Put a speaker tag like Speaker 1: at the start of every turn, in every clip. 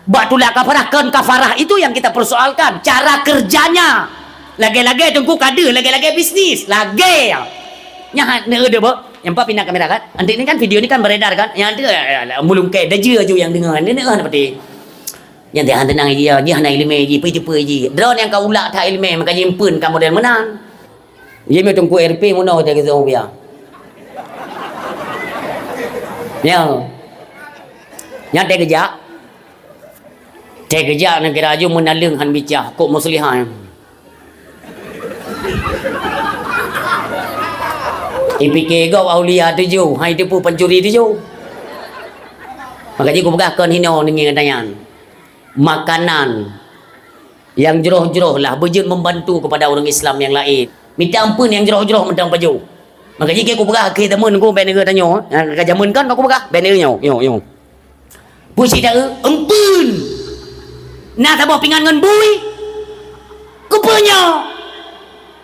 Speaker 1: Batulak kafarah itu yang kita persoalkan, cara kerjanya. Lagi-lagi tunggu kada, lagi-lagi bisnis, lagi. Nya ada bo. Yang pak pindah kamera kan. Nanti ini kan video ini kan beredar kan. Yang ada mulung ke deje aja yang dengar. Ini kan seperti yang dia tenang dia hana ilmu je, pergi jumpa je. Drone yang kau ulak tak ilmu maka jempun kamu dan menang. Dia mai tunggu RP mono tak kata dia. Yang dia kerja. Dia kerja nak kira aju menalung han bicah kok muslihan. Ipikir kau aulia tuju, hai tipu pencuri tuju. Maka dia kubahkan hino dengan tangan. Makanan yang jeroh-jeroh lah berjun membantu kepada orang Islam yang lain. Minta ampun yang jeroh-jeroh mentang baju. Maka jika aku berah ke teman aku banner tanya, jamun kan aku berah bannernya. Yo. Puisi dah ampun. Nak tabah pingan ngan bui. Ku punya.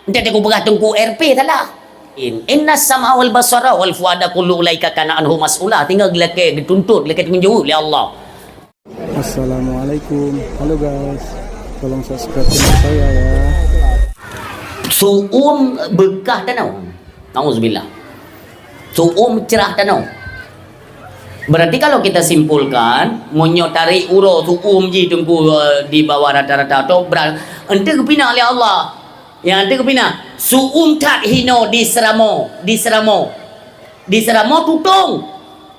Speaker 1: Nanti aku berah tunggu RP salah. Inna sam'a wal basara wal fuada kullu ulaika kana anhu mas'ula. Tinggal gelake dituntut, gelake menjauh oleh Allah.
Speaker 2: Assalamualaikum. Halo guys. Tolong subscribe channel saya ya.
Speaker 1: Su'um bekah tanau. Nauzubillah. Su'um cerah tanau. Berarti kalau kita simpulkan monyo tarik uro su'um ji tunggu di bawah rata-rata tu berat ente kepina oleh Allah. Yang ente kepina su'um tak hino di seramo tutung.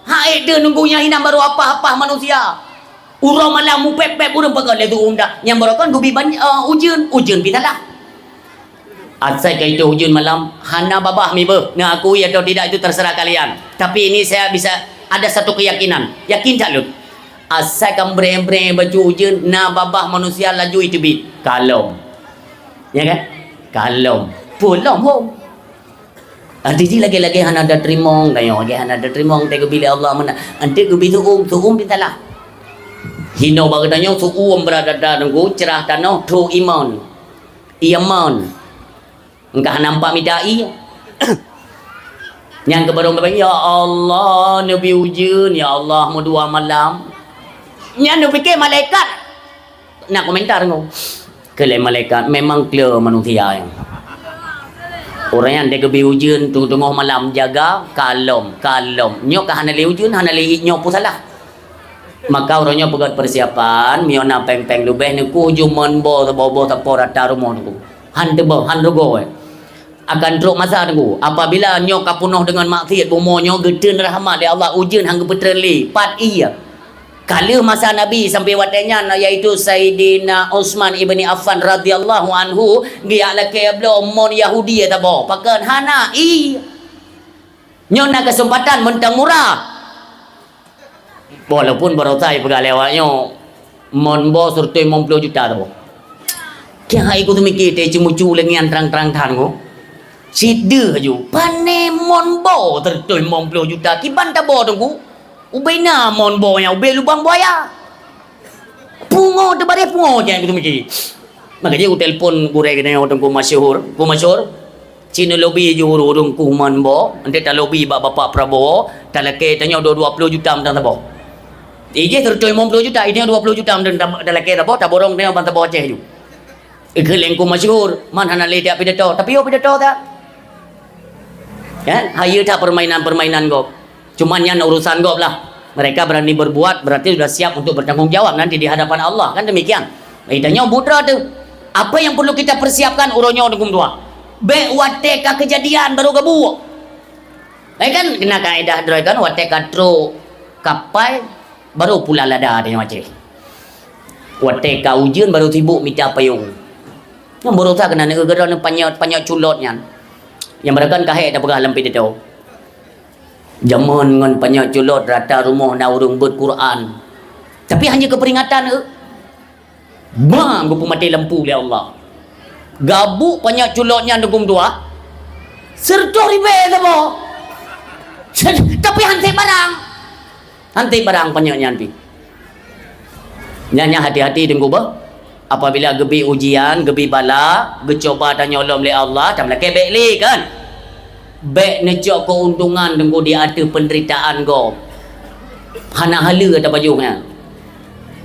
Speaker 1: Haid dia nunggunya hina baru apa-apa manusia. Uro malam mu pep-pep urang pagal le su'um dah. Yang baru kan gubi ujian pitalah. Asal ke itu ujian malam hana babah mi be. Nah aku atau tidak itu terserah kalian. Tapi ini saya bisa ada satu keyakinan. Yakin tak lu? Asal kan breng-breng baju ujian na babah manusia laju itu bit. Kalom. Ya kan? Kalom. Pulang home. Nanti lagi-lagi hana ada terimong. Tanya lagi hana ada terimong. Tengok bila Allah mana. Nanti gubi su'um pitalah. Hino bagi tanya su'um berada dalam cerah tanah tu iman. Engkau nampak midai. Yang kebarang ya Allah Nabi ujian, ya Allah mau 2 malam. Yang nak fikir malaikat. Nak komentar kau. Kalau malaikat memang clear manusia yang. Orang yang dia kebi ujian tengah malam jaga kalom. Nyok hana le ujian hana le nyok pun salah. Maka orangnya pegat persiapan, miona peng-peng lubeh ni ku juman bo rata rumah tu. Han rugo akan teruk masa tu. Apabila nyok kapunuh dengan maksiat bumonyo geden rahmat ya Allah ujian hangga petreli pat iya. Kala masa Nabi sampai watanya iaitu Sayyidina Utsman ibni Affan radhiyallahu anhu dia laki belum mon Yahudi ta bo pakan hana i. Nyona kesempatan mentang murah. Walaupun baru saya pegang lewatnya mon bo surtoi 50 juta ta bo. Kaya aku tu mikir teh cemucu lengan terang-terang tan ko. Sida aju. Pane mon bo tertoi 50 juta. Kiban ta bo tu ku. Ubena mon bo nya ube lubang buaya. Pungo terbare pungo je aku tu mikir. Maka dia aku telefon gurek kena orang ku masyhur. Cina lobby je urung ku mon bo. Ente ta lobby bapak Prabowo. Ta leke tanya 20 juta mentang ta bo. Ije tertoi 50 juta. Ini 20 juta mentang ta leke ta bo. Ta borong tengok bantah bo Aceh ju. Ikeleng ku masyhur. Man hana le dia pidato. Tapi yo pidato tak. Kan? Hayu tak permainan kau. Cuman yang urusan kau lah. Mereka berani berbuat berarti sudah siap untuk bertanggung jawab nanti di hadapan Allah. Kan demikian. Tanya putra tu. Apa yang perlu kita persiapkan uronyo dukung dua. Be wateka kejadian baru gabu. Kan kena kaedah kan wateka tro kapai baru pula lada dia macam. Wateka ujian baru sibuk minta payung. Yang baru tak kena negara ni panjang culotnya. Yang mereka kahek dah berah lampi dia tahu. Zaman dengan panjang culot rata rumah na urung berquran. Tapi hanya keperingatan bang aku mati lampu oleh Allah. Gabuk panjang culotnya dukung dua. Serta ribe sama. Tapi hantai barang panjangnya nanti. Nyanya hati-hati tunggu bah. Apabila gebi ujian, gebi bala, gecoba dan nyolom oleh Allah, tak melaki baik li kan? Baik necok keuntungan tunggu dia ada penderitaan kau. Hana hala ada bajunya.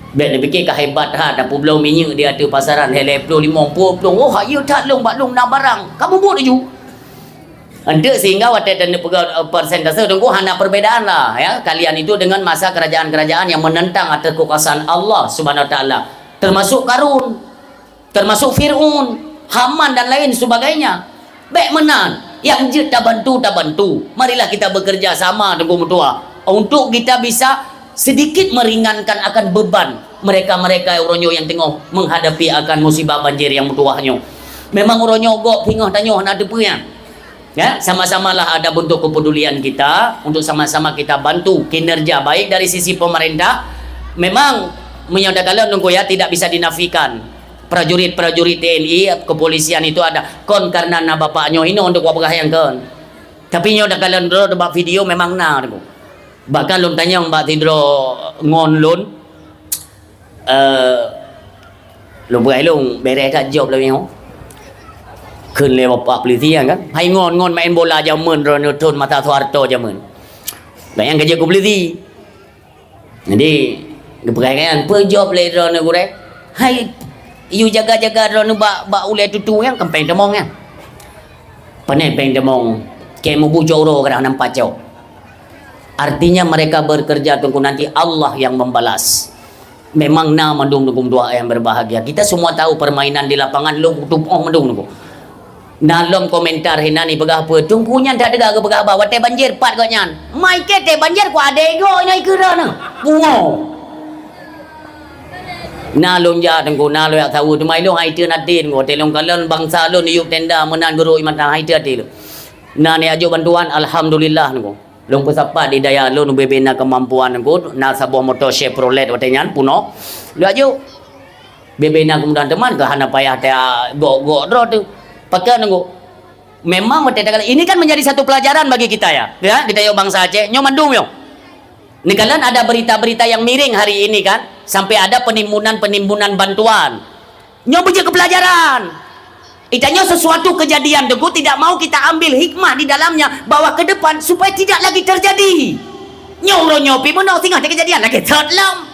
Speaker 1: Baik dia fikir kehebat ha, dah belum minyak dia ada pasaran hele 50 oh hayu tak long bak long nak barang. Kamu buat je. Anda sehingga waktu dan persentase tunggu hanya perbedaan lah ya. Kalian itu dengan masa kerajaan-kerajaan yang menentang atas kekuasaan Allah Subhanahu Wa Taala. Termasuk Karun, termasuk Fir'aun, Haman dan lain sebagainya. Baik menan. Yang je tak bantu. Marilah kita bekerja sama dengan tua untuk kita bisa sedikit meringankan akan beban mereka-mereka Uronyo yang tengah menghadapi akan musibah banjir yang mutuahnya. Memang Uronyo gok pingah tanya nak ada punya. Ya, sama-samalah ada bentuk kepedulian kita untuk sama-sama kita bantu kinerja baik dari sisi pemerintah. Memang menyatakan nunggu ya tidak bisa dinafikan. Prajurit-prajurit TNI, kepolisian itu ada kon karena na bapaknya ini untuk wabah yang kon. Tapi nyo dah kalian dulu buat video memang na tu. Bahkan lun tanya mbak tidro ngon lun lu buat lun beres tak job lah yo. Kun le bapak polisi kan. Hai ngon main bola jamun rono tun mata Soeharto jamun. Bayang kerja ku polisi. Jadi kepercayaan per job le rono gure. Hai you jaga-jaga rono bak ule tutu yang kempeng demong kan. Panai peng demong kemu bujoro kada nampak jauh. Artinya mereka bekerja tunggu nanti Allah yang membalas. Memang na mendung nunggu doa yang berbahagia. Kita semua tahu permainan di lapangan lu tupong mendung nunggu. Dalam komentar hina ni begah apa tungkunya tak ada ke begah apa wate banjir pat kau nyan. Mai ke te banjir ku ade go nyai kerana. Bungo. Na lon ja tunggu na lo ya tahu tu mai lo hai tu nadin go te long kalan bangsa lo ni yuk tenda menan guru iman hai tu ati lo. Na ni ajo bantuan alhamdulillah nunggu. Long pesapa di daya lo nu bebena kemampuan nunggu na sabuah motor Chevrolet wate nyan puno. Lo ajo bebena kemudian teman ke hana payah te go dro tu. Pakai nunggu. Memang ini kan menjadi satu pelajaran bagi kita ya. Ya, kita yo bangsa Aceh, nyo mandum yo. Ini kalian ada berita-berita yang miring hari ini kan, sampai ada penimbunan bantuan. Nyo biji ke pelajaran. Itanya sesuatu kejadian degu tidak mau kita ambil hikmah di dalamnya bahwa ke depan supaya tidak lagi terjadi. Nyo pi menau tinggal kejadian lagi terlam.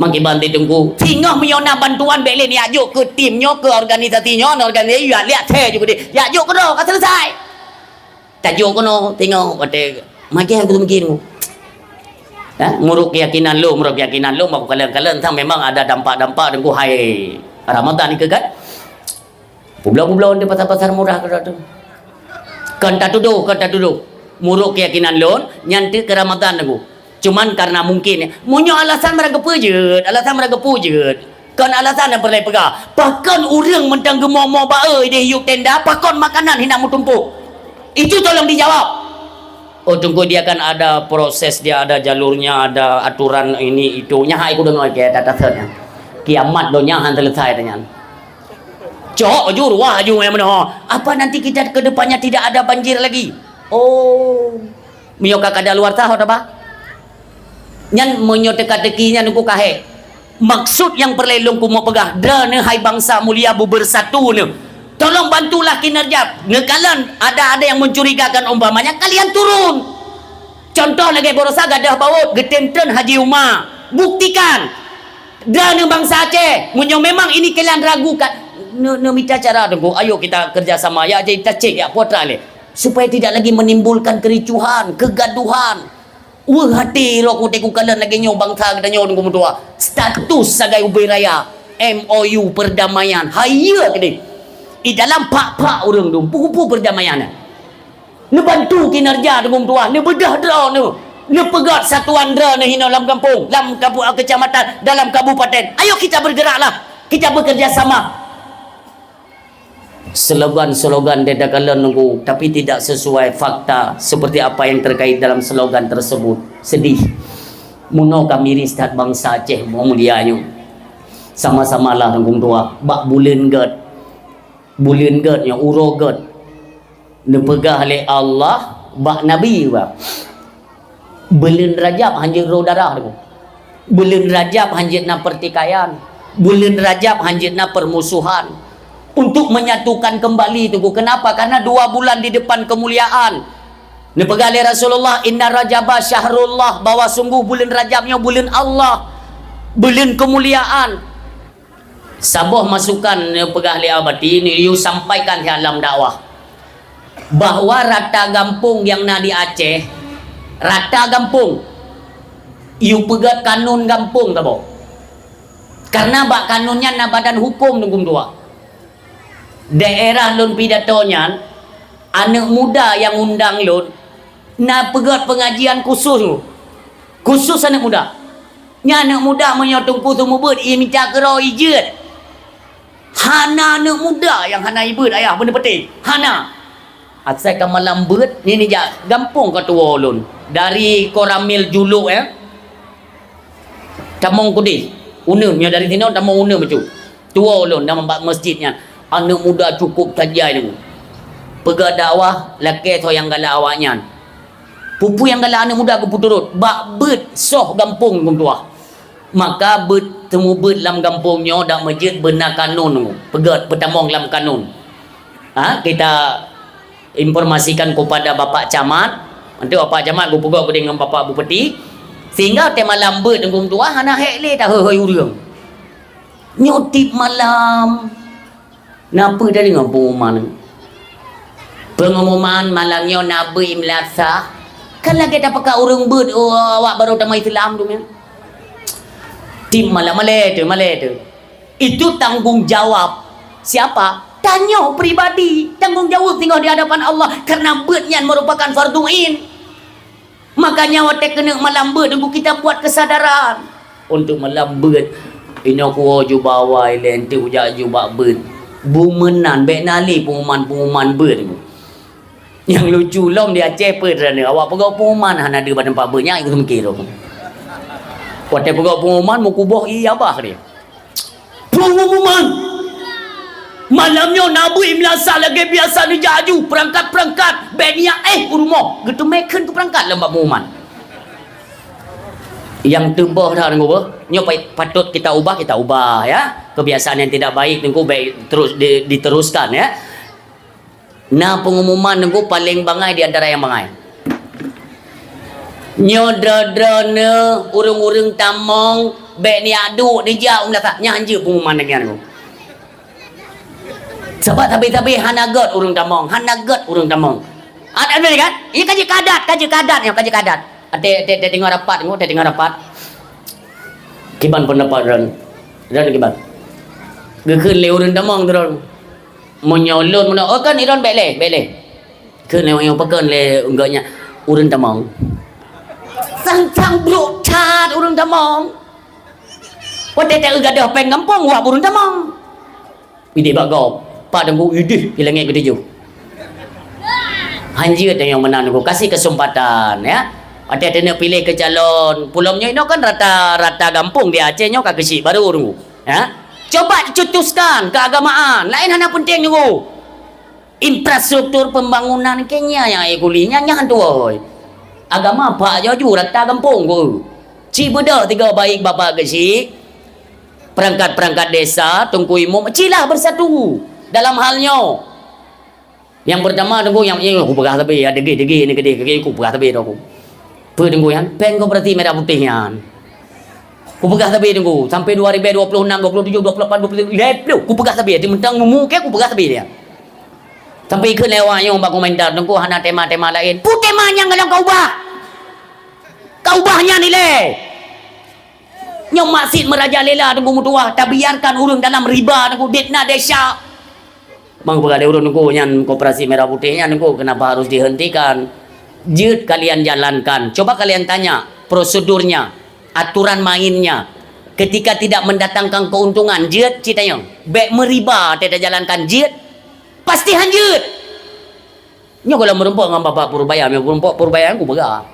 Speaker 1: Mangki bantai tunggu tinggal menyona bantuan beli ni ajuk ke timnya ke organisasinya organisasi ya lihat saya juga dia ya ajuk ke dah kan selesai tajuk ke no tengok wate maki yang tu mungkin nguruk keyakinan lu mau kalian tang memang ada dampak-dampak tunggu hai Ramadan ni ke kan pulau-pulau di pasar-pasar murah ke tu kan tak duduk muruk keyakinan lu nyanti ke Ramadan tunggu. Cuman karena mungkin munyo alasan mereka pujud kan alasan yang perlu pegah bahkan orang mentang gemomo bae dia hiup tenda pakon makanan hendak mutumpuk itu tolong dijawab. Oh tunggu dia kan ada proses dia ada jalurnya ada aturan ini itunya hai ku dengar ke data setnya kiamat donya han selesai tanya cok jur wah ju yang mana apa nanti kita ke depannya tidak ada banjir lagi. Oh mio kakak ada luar tahu apa nyan monyo teka-tekinya nunggu kahe maksud yang perlelong ku mau pegah dana hai bangsa mulia bersatu ni tolong bantulah kinerja ngekalan ada yang mencurigakan umpamanya kalian turun contoh lagi borosa gadah baut getenten Haji Umar buktikan dana bangsa Aceh munyo memang ini kalian ragukan minta cara tunggu ayo kita kerjasama ya kita cek ya potra le supaya tidak lagi menimbulkan kericuhan kegaduhan. Hati lo ku kalian lagi nyo bangsa kita nyo nunggu mutua status sebagai ubai raya MOU perdamaian hayya kini di dalam pak orang tu buku perdamaian ne bantu kinerja nunggu mutua ne bedah dra ne pegat satuan dra ne hina dalam kampung kecamatan dalam kabupaten ayo kita bergeraklah kita bekerja sama. Slogan-slogan dia kalian nunggu tapi tidak sesuai fakta seperti apa yang terkait dalam slogan tersebut. Sedih muno kami ristat bangsa Aceh mulianya sama-sama lah nunggu tua bak bulan gad yang uro gad nepegah oleh Allah bak Nabi bak bulan Rajab hanjir roh darah bulan Rajab hanjir na pertikaian bulan Rajab hanjir na permusuhan untuk menyatukan kembali tunggu. Kenapa? Karena 2 bulan di depan kemuliaan. Nepegali Rasulullah inna rajaba syahrullah bahwa sungguh bulan Rajabnya bulan Allah. belin kemuliaan. Sabuh masukan pegah li abadi ni you sampaikan dalam dakwah bahwa rata gampung yang na di Aceh, rata gampung you pegat kanun gampung tabo. Karena bak kanunnya na badan hukum nunggung dua. Daerah lun pidatonya anak muda yang undang lun na pegat pengajian khusus anak muda. Nya anak muda menyotong kutu mubut ia minta kero ijit. Hana anak muda yang hana ibu ayah benda penting. Hana. Asal kan malam beut ni jak gampung ketua ulun. Dari Koramil Juluk Tamong Kudi. Una nya dari sini tamong una macam. Tua ulun nama masjidnya. Anak muda cukup tajai ni. Pegak dakwah laki tu yang galak awaknya. Pupu yang galak anak muda aku turut. Bak beut soh gampung kum tua. Maka bertemu dalam kampungnya dak masjid benar kanun pegat pertamong dalam kanun. Kita informasikan kepada Bapak Camat, nanti Bapak Camat aku pegat dengan Bapak Bupati sehingga tema lambat dengan tua hana hekle dah hei urang. Nyotip malam. Napa dari dengan pengumuman? Pengumuman malamnya Nabi Imlasa. Kan lagi dah pakai urang ber awak baru damai Islam tu men. Tim malam Malay tu. Itu tanggung jawab siapa? Tanya pribadi. Tanggung jawab tinggal di hadapan Allah. Kerana beutnya merupakan fardu ain. Makanya waktu kena malam beut kita buat kesadaran untuk malam beut. Ini aku wajib bawa lenti ujak jubak beut. Bumenan baik nali pengumuman beut tu. Yang lucu lom dia Aceh perana awak pegau pengumuman hana ada pada tempat beutnya ikut mikir tu. Waktu pegawai pengumuman mau kubah abah dia. Pengumuman malamnya Nabi Imlasa lagi biasa dijaju perangkat-perangkat benia rumah gitu meken tu perangkat lembab pengumuman. Yang tebah dah dengar nyopai patut kita ubah ya. Kebiasaan yang tidak baik tengku baik terus diteruskan ya. Nah pengumuman tengku paling bangai di antara yang bangai. Nyodra-drana urung-urung tamong bek ni aduk ni jauh dah tak nyanja pengumuman dengan aku. Sebab tapi hanagat urung tamong, hanagat urung tamong. Ada kan? Ini kaji kadat yang kaji kadat. Ada tengok rapat. Kiban pendapat dan kiban. Gekun le urung tamong terus. Menyolon mana oh kan iron bek le. Keun le yang pekan le enggaknya urung tamong. Sang bro cat urang tamong. Wate tak gadah peng kampung wak urang tamong. Ide bagau. Pak dengku idih hilangnya gede jo. Hanjir yang menang dengku kasih kesempatan ya. Ada nak pilih ke calon. Pulangnya ini kan rata kampung di Aceh nya ka kecil baru dengku. Ya. Coba dicetuskan keagamaan. Lain hana penting dengku. Infrastruktur pembangunan Kenya yang kulinya nyahan tu oi. Agama pak jauh rata kampung ku. Ci beda tiga baik bapa kecil. Perangkat-perangkat desa tungku imam cilah bersatu dalam halnya. Yang pertama tunggu yang aku pegah tapi ada degi ni gede aku pegah tapi aku. Tunggu yang pen kau berarti merah putihnya. Aku pegah tapi tunggu sampai 2026 27 28 20 aku pegah tapi dia mentang mungkin aku pegah tapi dia. Sampai ke lewatnya orang komentar tunggu hana tema-tema lain. Pu temanya kalau kau ubah. Kau ubahnya ni le. Nyom masjid merajalela tunggu mutuah tak biarkan urang dalam riba tunggu ditna desa. Bang berada urang tunggu yang koperasi merah putihnya tunggu kenapa harus dihentikan? Jid kalian jalankan. Coba kalian tanya prosedurnya, aturan mainnya. Ketika tidak mendatangkan keuntungan, jid citanya. Baik meriba tidak jalankan jid. Pasti hanjut. Nya kalau merempok dengan Bapak Purbaya, Purbaya aku begah.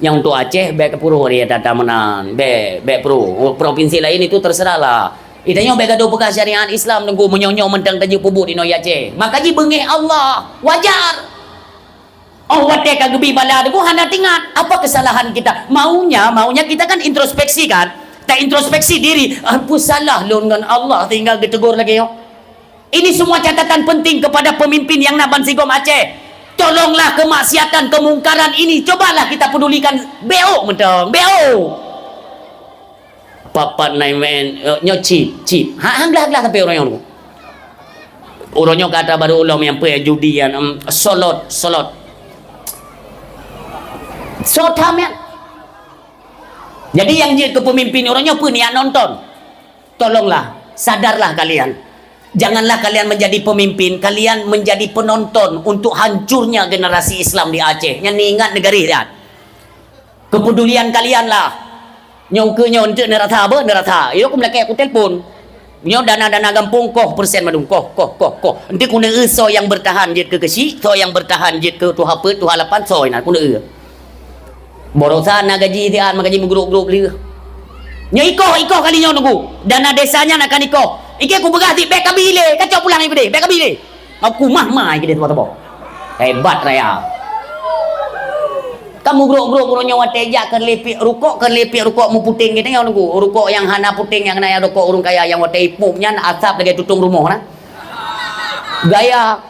Speaker 1: Yang untuk Aceh baik ke Purwo dia datang menan. Baik provinsi lain itu terserahlah. Itanya baik gaduh bekas syariat Islam nunggu menyonyong mentang tajuk pubuk di Noi Aceh. Makaji bengih Allah, wajar. Oh watek kagebi bala tu hana tingat apa kesalahan kita. Maunya kita kan introspeksi kan. Tak introspeksi diri. Apa salah lu dengan Allah tinggal ditegur lagi yo. Ini semua catatan penting kepada pemimpin yang nak Bansigom Aceh. Tolonglah kemaksiatan, kemungkaran ini. Cobalah kita pedulikan BO mentang. BO. papat naimen nyo chip hang lah tapi orang yang orangnya kata baru ulam yang judian solot sotamen. Jadi yang jadi kepemimpin orangnya pun yang nonton. Tolonglah, sadarlah kalian. Janganlah kalian menjadi pemimpin, kalian menjadi penonton untuk hancurnya generasi Islam di Aceh. Yang ingat negari lihat. Kepedulian kalian lah. Nyongke untuk nerata apa? Nerata. Itu aku melaki aku telpon. Nyo dana-dana gampung koh persen madung koh. Nanti kuna so yang bertahan jet ke kesi, so yang bertahan jet ke tu apa tu halapan so nak kuna borosan nak gaji dia gaji menggrup-grup dia. Nyo iko kali nyo nunggu. Dana desanya nak kan iko. Iki aku begah ti bek kabile, kacau pulang ni bek kabile. Aku mah iki dia tu. Hebat raya. Kamu grup-grup urunnya wateja ke lepik rukuk mu puting kita yang nunggu. Rukuk yang hana puting yang naya rukuk urung kaya yang wate ipupnya asap lagi tutung rumah nah. Gaya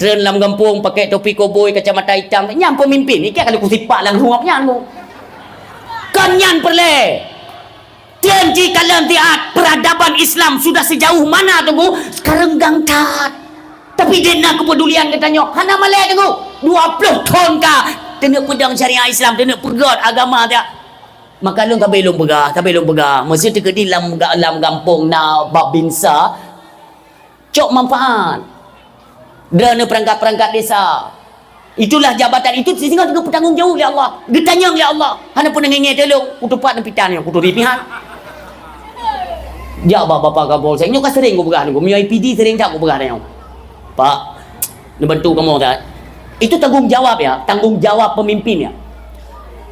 Speaker 1: tren lam gampung pakai topi koboi kacamata hitam nyam pemimpin iki kalau kusipak lang ruapnya nu kanyan perle tenji kalian tiat peradaban Islam sudah sejauh mana tunggu sekarang gangtat tapi dena kepedulian katanya hana malai tunggu 20 tahun ka tena pedang syariah Islam tena pegat agama dia maka lu kabelong begah mesti tegedi lam gampung na babinsa cok manfaat dana perangkat-perangkat desa. Itulah jabatan itu sehingga juga bertanggung jawab oleh Allah. Ditanya oleh Allah. Hana pun ngenge tolong kutupat dan pitan yang kutu ripihan. Ya bapa kapolsek nyo ka sering ko begah ko. Mi IPD sering tak ko begah nyo. Pak, dibantu kamu tak? Itu tanggung jawab ya, tanggung jawab pemimpin ya.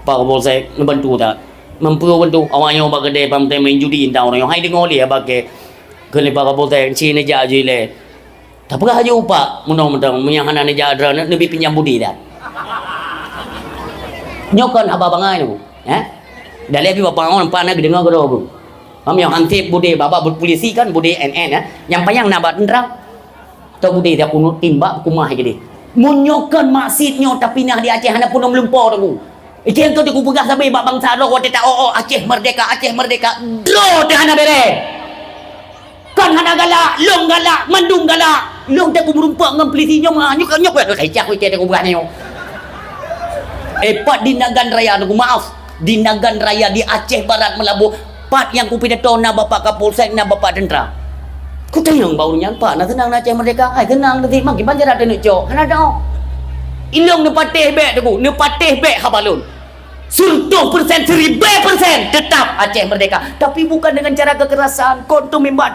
Speaker 1: Pak kapolsek dibantu tak? Mampu bantu awaknya bak gede pam main judi indah orang yang hai dengar dia bagi kene pak kapolsek cine ja jile. Tapi aja upak menang-menang yang hana ni jadra nabi pinjam budi dah. Nyokon apa bangai tu? Dah lebih bapa orang nampak nak dengar ke doh. Am yang antip budi bapa polisi kan budi NN yang payang nabat nerang. Tahu budi dia kunut timbak kumah jadi. Munyokon maksudnya tapi nah di Aceh hana pun melempar tu. Itu yang tu aku pegang sampai bak bangsa doh kata Aceh merdeka. Doh dah hana bere. Kan hana galak, long galak, mandung galak. Long tak kumurumpak dengan polisi nyok kecak aku cek aku bukan nyok. Pat di Nagan Raya aku maaf di Nagan Raya di Aceh Barat Melabuh pat yang ku pidato na bapak kapolsek na bapak tentera. Ku tanyang baunya pak na tenang na Aceh merdeka. Ai tenang nanti mak banjar ada nak cok. Hana dah. Ilong ne patih bek tu, ne patih bek habalun. 100% 1000% tetap Aceh merdeka tapi bukan dengan cara kekerasan kau tu mimba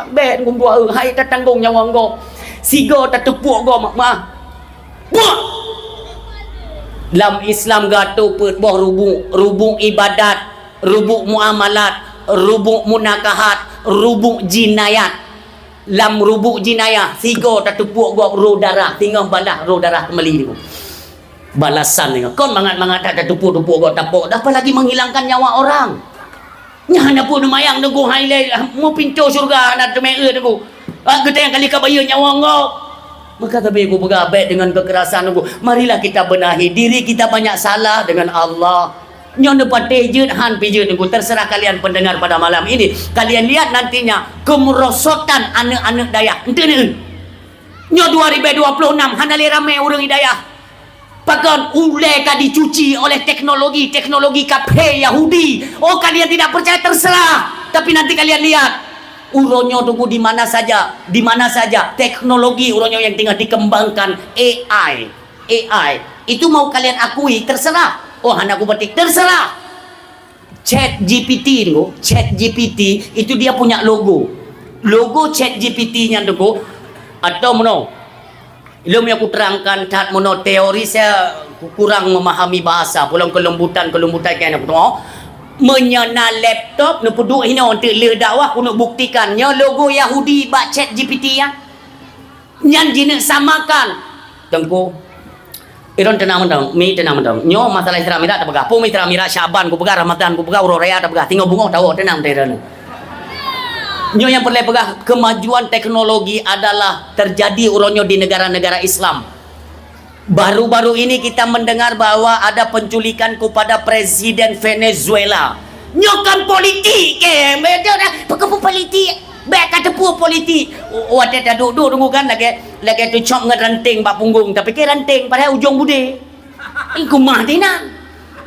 Speaker 1: ben gua hai tak tanggung nyawa kau sigo tak tepuk kau mak buat dalam Islam gato put boh rubung ibadat rubung muamalat rubung munakahat rubung jinayat lam rubung jinayah sigo tak tepuk kau ro darah tinggal balah ro darah kembali ni balasan ni kau mangat-mangat tak tepuk-tepuk kau tapuk dah apa lagi menghilangkan nyawa orang nyana pun mayang nunggu haile mau pintu syurga nak temere nunggu kita yang kali kabaya nyawa kau maka tapi aku bergabek dengan kekerasan nunggu marilah kita benahi diri kita banyak salah dengan Allah nyon dapat tejet han pijet nunggu terserah kalian pendengar pada malam ini kalian lihat nantinya kemerosotan anak-anak Dayak ente ni nyo 2026 hanale ramai orang hidayah Bahkan uleka dicuci oleh teknologi kafe Yahudi. Oh kalian tidak percaya terserah. Tapi nanti kalian lihat uronyo tunggu di mana saja teknologi uronyo yang tinggal dikembangkan AI itu mau kalian akui terserah. Oh anakku petik terserah. Chat GPT itu dia punya logo Chat GPT-nya tunggu atau mono. Ilmu yang aku terangkan tak mono teori saya kurang memahami bahasa pulang kelembutan kan aku tengok menyana laptop nu peduk hina untuk le dakwah aku nak buktikannya logo Yahudi bak Chat GPT ya nyan jinak samakan tengku iron tenang mentang nyo masalah Islam mira tak pegah pu Islam mira Syaban ku pegah Ramadan ku pegah Raya tak pegah tinggal bunga tahu tenang teran nyo yang perlu pegah kemajuan teknologi adalah terjadi uronyo di negara-negara Islam. Baru-baru ini kita mendengar bahwa ada penculikan kepada Presiden Venezuela. Nyokan politik ke. Betul dah. Pekepun politik. Baik kata pun politik. Wadah dah duduk tunggu kan lagi tu cop dengan ranting bak punggung. Tapi ke ranting pada ujung bude. Iku mah tina.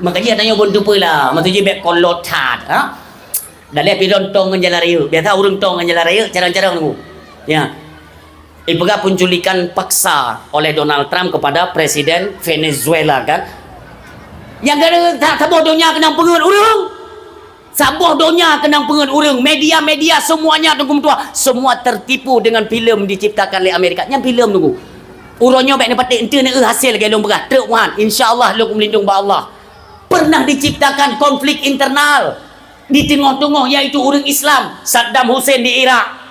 Speaker 1: Makanya tanya pun tu lah. Maksudnya baik kolotat. Ha? Dah lihat pidon tong dengan jalan raya. Biasa urung tong dengan jalan raya. Carang-carang tunggu. Ya. Ibarat penculikan paksa oleh Donald Trump kepada Presiden Venezuela kan. Yang kena sabodohnya kena pengen urung. Sabodohnya kena pengen urung. Media-media semuanya tunggu tua. Semua tertipu dengan filem diciptakan oleh Amerika. Yang filem tunggu. Urangnya baik dapat ente nak hasil gelong berat. Truk wan. Insya-Allah lu melindung ba Allah. Pernah diciptakan konflik internal di tengah-tengah iaitu orang Islam. Saddam Hussein di Iraq.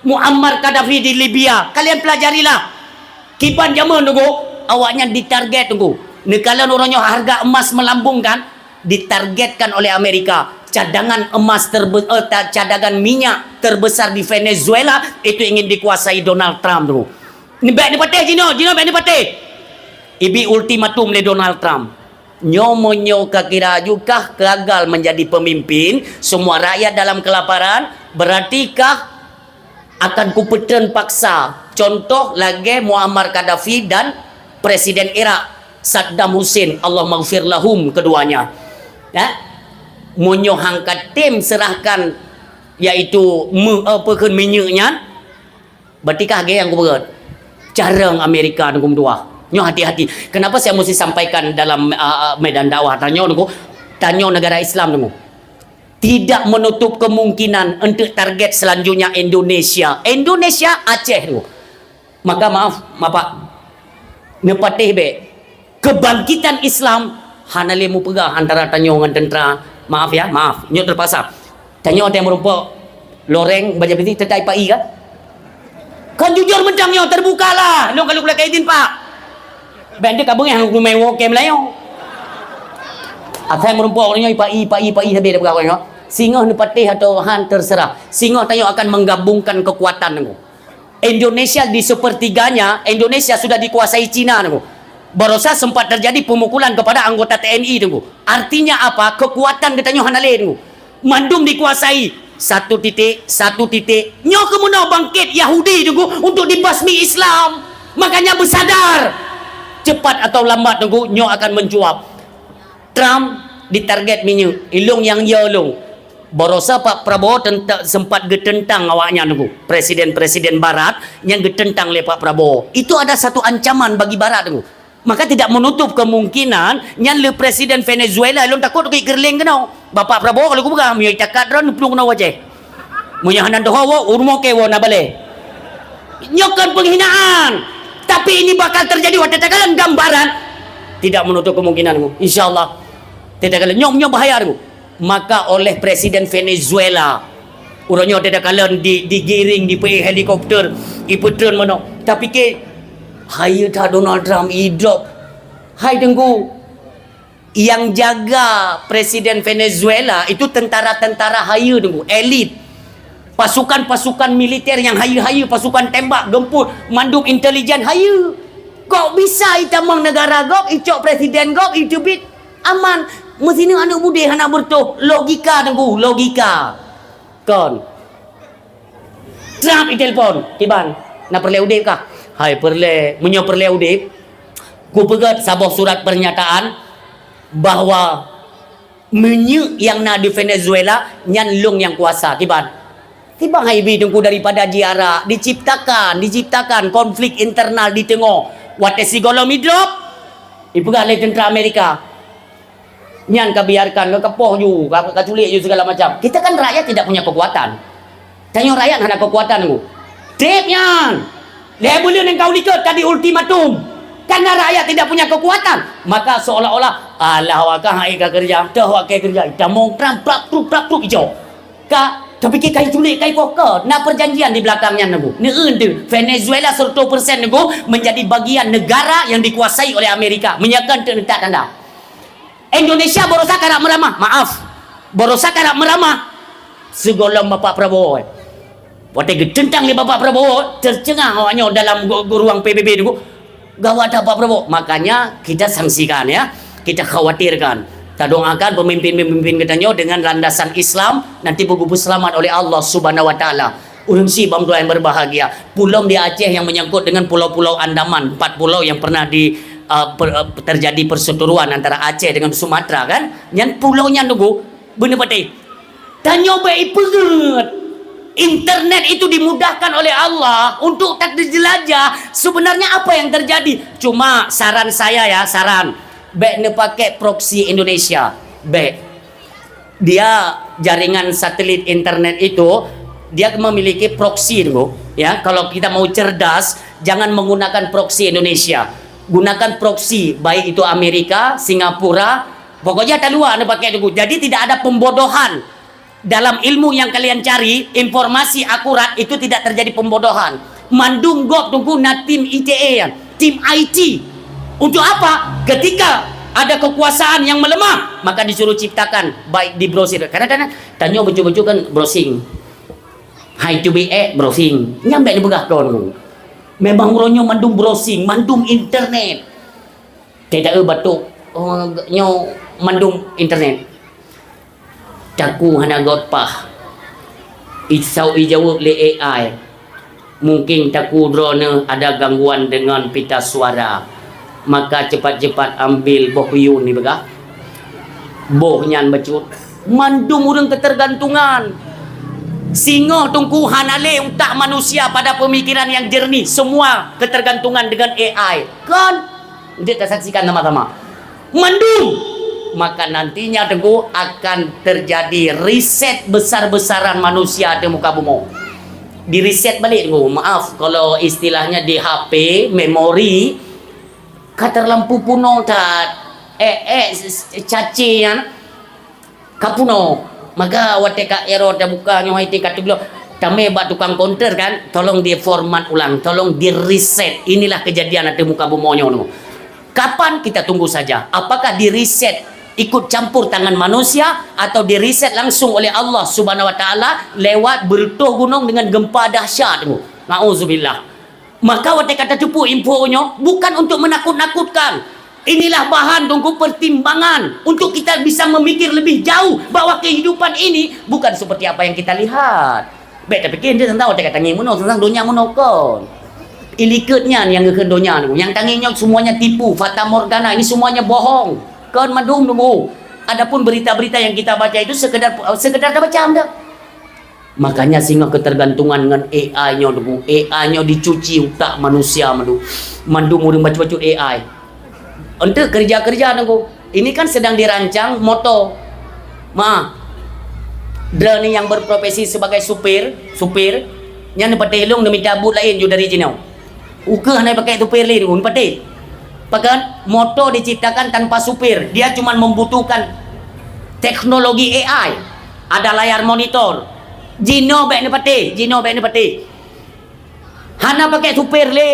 Speaker 1: Muammar Gaddafi di Libya. Kalian pelajarilah. Kiban zaman tunggu, awaknya ditarget tunggu. Nekalan orangnya harga emas melambung kan, ditargetkan oleh Amerika. Cadangan emas cadangan minyak terbesar di Venezuela itu ingin dikuasai Donald Trump tunggu. Ni baik ni patih Jino baik ni patih. Ibi ultimatum oleh Donald Trump. Nyomonyo kira juga gagal menjadi pemimpin, semua rakyat dalam kelaparan, beratikah akan kupeten paksa. Contoh lagi Muammar Gaddafi dan Presiden Iraq Saddam Hussein, Allah maghfir lahum keduanya. Ya. Monyo hangkat tim serahkan iaitu minyaknya. Berarti ge yang kuberat. Jarang Amerika nunggu dua. Nyo hati-hati. Kenapa saya mesti sampaikan dalam medan dakwah? Tanya negara Islam nunggu. Tidak menutup kemungkinan untuk target selanjutnya Indonesia. Indonesia Aceh tu. Maka maaf, Bapak. Nepatih be. Kebangkitan Islam hanale mu pegah antara tanyo dengan tentera. Maaf ya, maaf. Nyo terpaksa. Tanyo yang merupa loreng baca peti tetai pai kan? Kan jujur mencangnya terbukalah. Lo kalau boleh kaitin Pak. Benda kabung yang rumah wokem layo. Apa yang merupakan orangnya ipai habis dah berkawan. Singa nepatih atau han terserah. Singa tanya akan menggabungkan kekuatan nengku. Indonesia di sepertiganya, Indonesia sudah dikuasai Cina nengku. Barusan sempat terjadi pemukulan kepada anggota TNI nengku. Artinya apa? Kekuatan katanya hanale nengku. Mandum dikuasai satu titik. Nyo kemudian bangkit Yahudi nengku untuk dibasmi Islam. Makanya bersadar. Cepat atau lambat nengku nyo akan mencuap. Trump ditarget minyak ilung yang yelung. Barosa Pak Prabowo sempat getentang awaknya nunggu. Presiden-presiden barat yang getentang oleh Pak Prabowo. Itu ada satu ancaman bagi barat nunggu. Maka tidak menutup kemungkinan yang le presiden Venezuela ilung takut ke gerling kenau. Bapak Prabowo kalau ku pegang minyak cakat ron pelung kenau wajah. Munya hanan dohawo urmo ke wo na bale. Nyokan penghinaan. Tapi ini bakal terjadi waktu takalan gambaran. Tidak menutup kemungkinan insyaallah. Tidak kala nyom bahaya tu. Maka oleh Presiden Venezuela urangnya tidak kala digiring di helikopter iputren mana. Tapi ke hai ta Donald Trump hidup. Hai tengku yang jaga Presiden Venezuela itu tentara-tentara hayu tengku, elit. Pasukan-pasukan militer yang hayu-hayu, pasukan tembak, gempur, mandum intelijen hayu. Kok bisa itamang negara gok, icok presiden gok, itu bit aman. Mesti ni anak muda anak bertuh logika tengku, logika. Kon. Trump telefon, tiban. Nak perle udip kah? Hai perle, menyo perle udip. Ku pegat sabah surat pernyataan bahwa minyak yang nak di Venezuela nyan lung yang kuasa, tiban. Tiba hai bi tengku daripada jiara diciptakan konflik internal di tengah. Watesi golom hidup. Ipegat oleh tentera Amerika. Nyan biarkan ke kepoh ju, ke culik ju segala macam. Kita kan rakyat tidak punya kekuatan. Tanya rakyat ada kekuatan tu. Dep nyan. Dia boleh engkau lihat tadi ultimatum. Karena rakyat tidak punya kekuatan, maka seolah-olah alah wakah hai ka kerja, dah wakai kerja. Dah mau Trump plak hijau. Ka tapi kai culik kai poker. Nak perjanjian di belakangnya nunggu. Ni tu Venezuela 100% nunggu menjadi bagian negara yang dikuasai oleh Amerika. Menyakan tak tanda. Indonesia borosa karak meramah. Maaf. Borosa karak meramah. Segolong Bapak Prabowo. Waktu getentang ni Bapak Prabowo tercengah awaknya dalam ruang PBB tu. Gawat Bapak Prabowo. Makanya kita sanksikan ya. Kita khawatirkan. kita doakan pemimpin-pemimpin katanya dengan landasan Islam nanti bergubur selamat oleh Allah Subhanahu wa taala. Urang si bangsa yang berbahagia. Pulau di Aceh yang menyangkut dengan pulau-pulau Andaman, 4 pulau yang pernah terjadi perseteruan antara Aceh dengan Sumatera kan. Yang pulaunya nunggu bener pati. Tanya baik pegat. Internet itu dimudahkan oleh Allah untuk tak dijelajah. Sebenarnya apa yang terjadi? Cuma saran saya ya, baik ne pakai proxy Indonesia. Baik. Dia jaringan satelit internet itu dia memiliki proxy dulu, ya. Kalau kita mau cerdas, jangan menggunakan proxy Indonesia. Gunakan proxy baik itu Amerika, Singapura, pokoknya tak luar anda pakai dulu. Jadi tidak ada pembodohan. Dalam ilmu yang kalian cari, informasi akurat itu tidak terjadi pembodohan. Mandung gop tunggu na tim ITE, tim IT. Untuk apa? Ketika ada kekuasaan yang melemah, maka disuruh ciptakan baik di browsing. Karena tanya betul-betul kan browsing. Hai to be browsing. Nyampe ni begah kon. Memang uronyo mandum browsing, mandum internet. Tidak batuk. Nyo mandum internet. Caku hana gotpah. Isau ijawab le AI. Mungkin taku drone ada gangguan dengan pita suara. Maka cepat-cepat ambil boh yun ni begah. Boh nyan bacut. Mandum urang ketergantungan. Singo tungku hanale utak manusia pada pemikiran yang jernih. Semua ketergantungan dengan AI. Kan? Kita saksikan sama-sama. Mandum. Maka nantinya tunggu akan terjadi riset besar-besaran manusia di muka bumi. Di riset balik tunggu. Maaf kalau istilahnya di HP, memori katar lampu puno tak caci yang kapuno. Maka wateka error dah buka nyo IT kat dulu. Kami buat tukang counter kan, tolong di format ulang, tolong di reset. Inilah kejadian ada muka bumi nyo. Kapan kita tunggu saja? Apakah di reset ikut campur tangan manusia atau di reset langsung oleh Allah Subhanahu wa taala lewat bertuh gunung dengan gempa dahsyat tu. Nauzubillah. Maka wateka kata cupu info nyo bukan untuk menakut-nakutkan. Inilah bahan tunggu pertimbangan untuk kita bisa memikir lebih jauh bahwa kehidupan ini bukan seperti apa yang kita lihat. Baik tapi dia tentang dia kata ngimuno tentang dunia monokon. Ilikatnya yang ke dunia yang tanginya semuanya tipu, fata morgana, ini semuanya bohong. Kan madung tunggu. Adapun berita-berita yang kita baca itu sekedar dah baca anda. Makanya sehingga ketergantungan dengan AI-nya tunggu. AI-nya dicuci utak manusia madu. Mandung urang baca-baca AI. Untuk kerja-kerja nunggu. Ini kan sedang dirancang moto. Drone yang berprofesi sebagai supir yang dapat telung demi cabut lain juga dari Cina. Uka hanya pakai supir lain pun pati. Pakan moto diciptakan tanpa supir. Dia cuma membutuhkan teknologi AI. Ada layar monitor. Jino baik ni pati. Hana pakai supir le.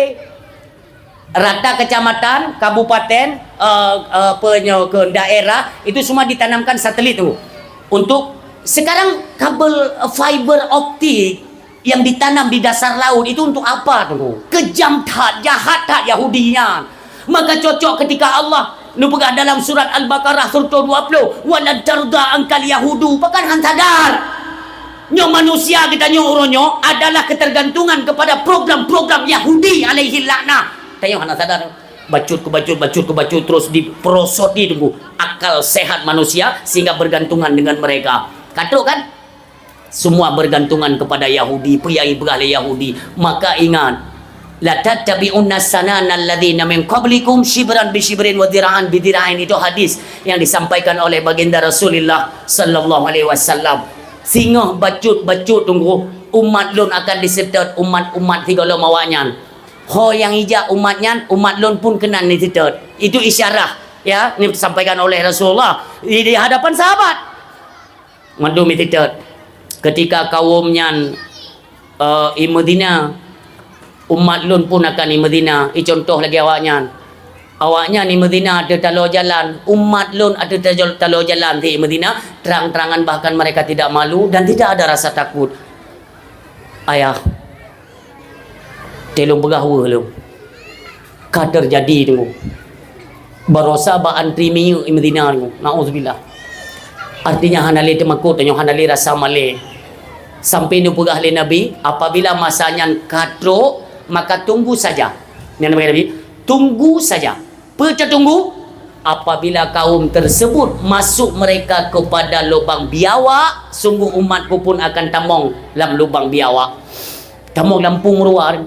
Speaker 1: Rata kecamatan, kabupaten, ke daerah itu semua ditanamkan satelit tu. Untuk sekarang kabel fiber optik yang ditanam di dasar laut itu untuk apa tu? Kejam tak, jahat tak Yahudinya. Maka cocok ketika Allah nubuat dalam surat Al-Baqarah surah 20, "Walan tarda ankal yahudu." Pakan hansadar. Nyo manusia kita nyo uronyo adalah ketergantungan kepada program-program Yahudi alaihi laknah. Tanya anak sadar bacut terus diprosoti tunggu akal sehat manusia sehingga bergantungan dengan mereka. Katuk kan? Semua bergantungan kepada Yahudi, piyai berahli Yahudi. Maka ingat, la tattabi'unna sanana alladhina min qablikum shibran bi shibrin wa dira'an bi dira'in. Itu hadis yang disampaikan oleh baginda Rasulullah sallallahu alaihi wasallam. Sehingga bacut tunggu umat lun akan disetot umat-umat tigalo mawanyan. Ho yang ija umat lun pun kena ni titot. Itu isyarah ya, ini disampaikan oleh Rasulullah di hadapan sahabat. Madu mi titot. Ketika kaumnya i Madinah, umat lun pun akan i Madinah. I contoh lagi awaknya ni Madinah ada talo jalan, umat lun ada talo jalan di Madinah, terang-terangan bahkan mereka tidak malu dan tidak ada rasa takut. Ayah telung bergawa lu. Kah terjadi tu. Barosa ba antri miyu imdina ni. Nauzubillah. Artinya hanali temakut tanyo hanali rasa male. Sampai nu pegah le Nabi, apabila masanya katro, maka tunggu saja. Yang namanya Nabi, tunggu saja. Perca tunggu apabila kaum tersebut masuk mereka kepada lubang biawak, sungguh umatku pun akan tamong dalam lubang biawak. Tamong lampung luar.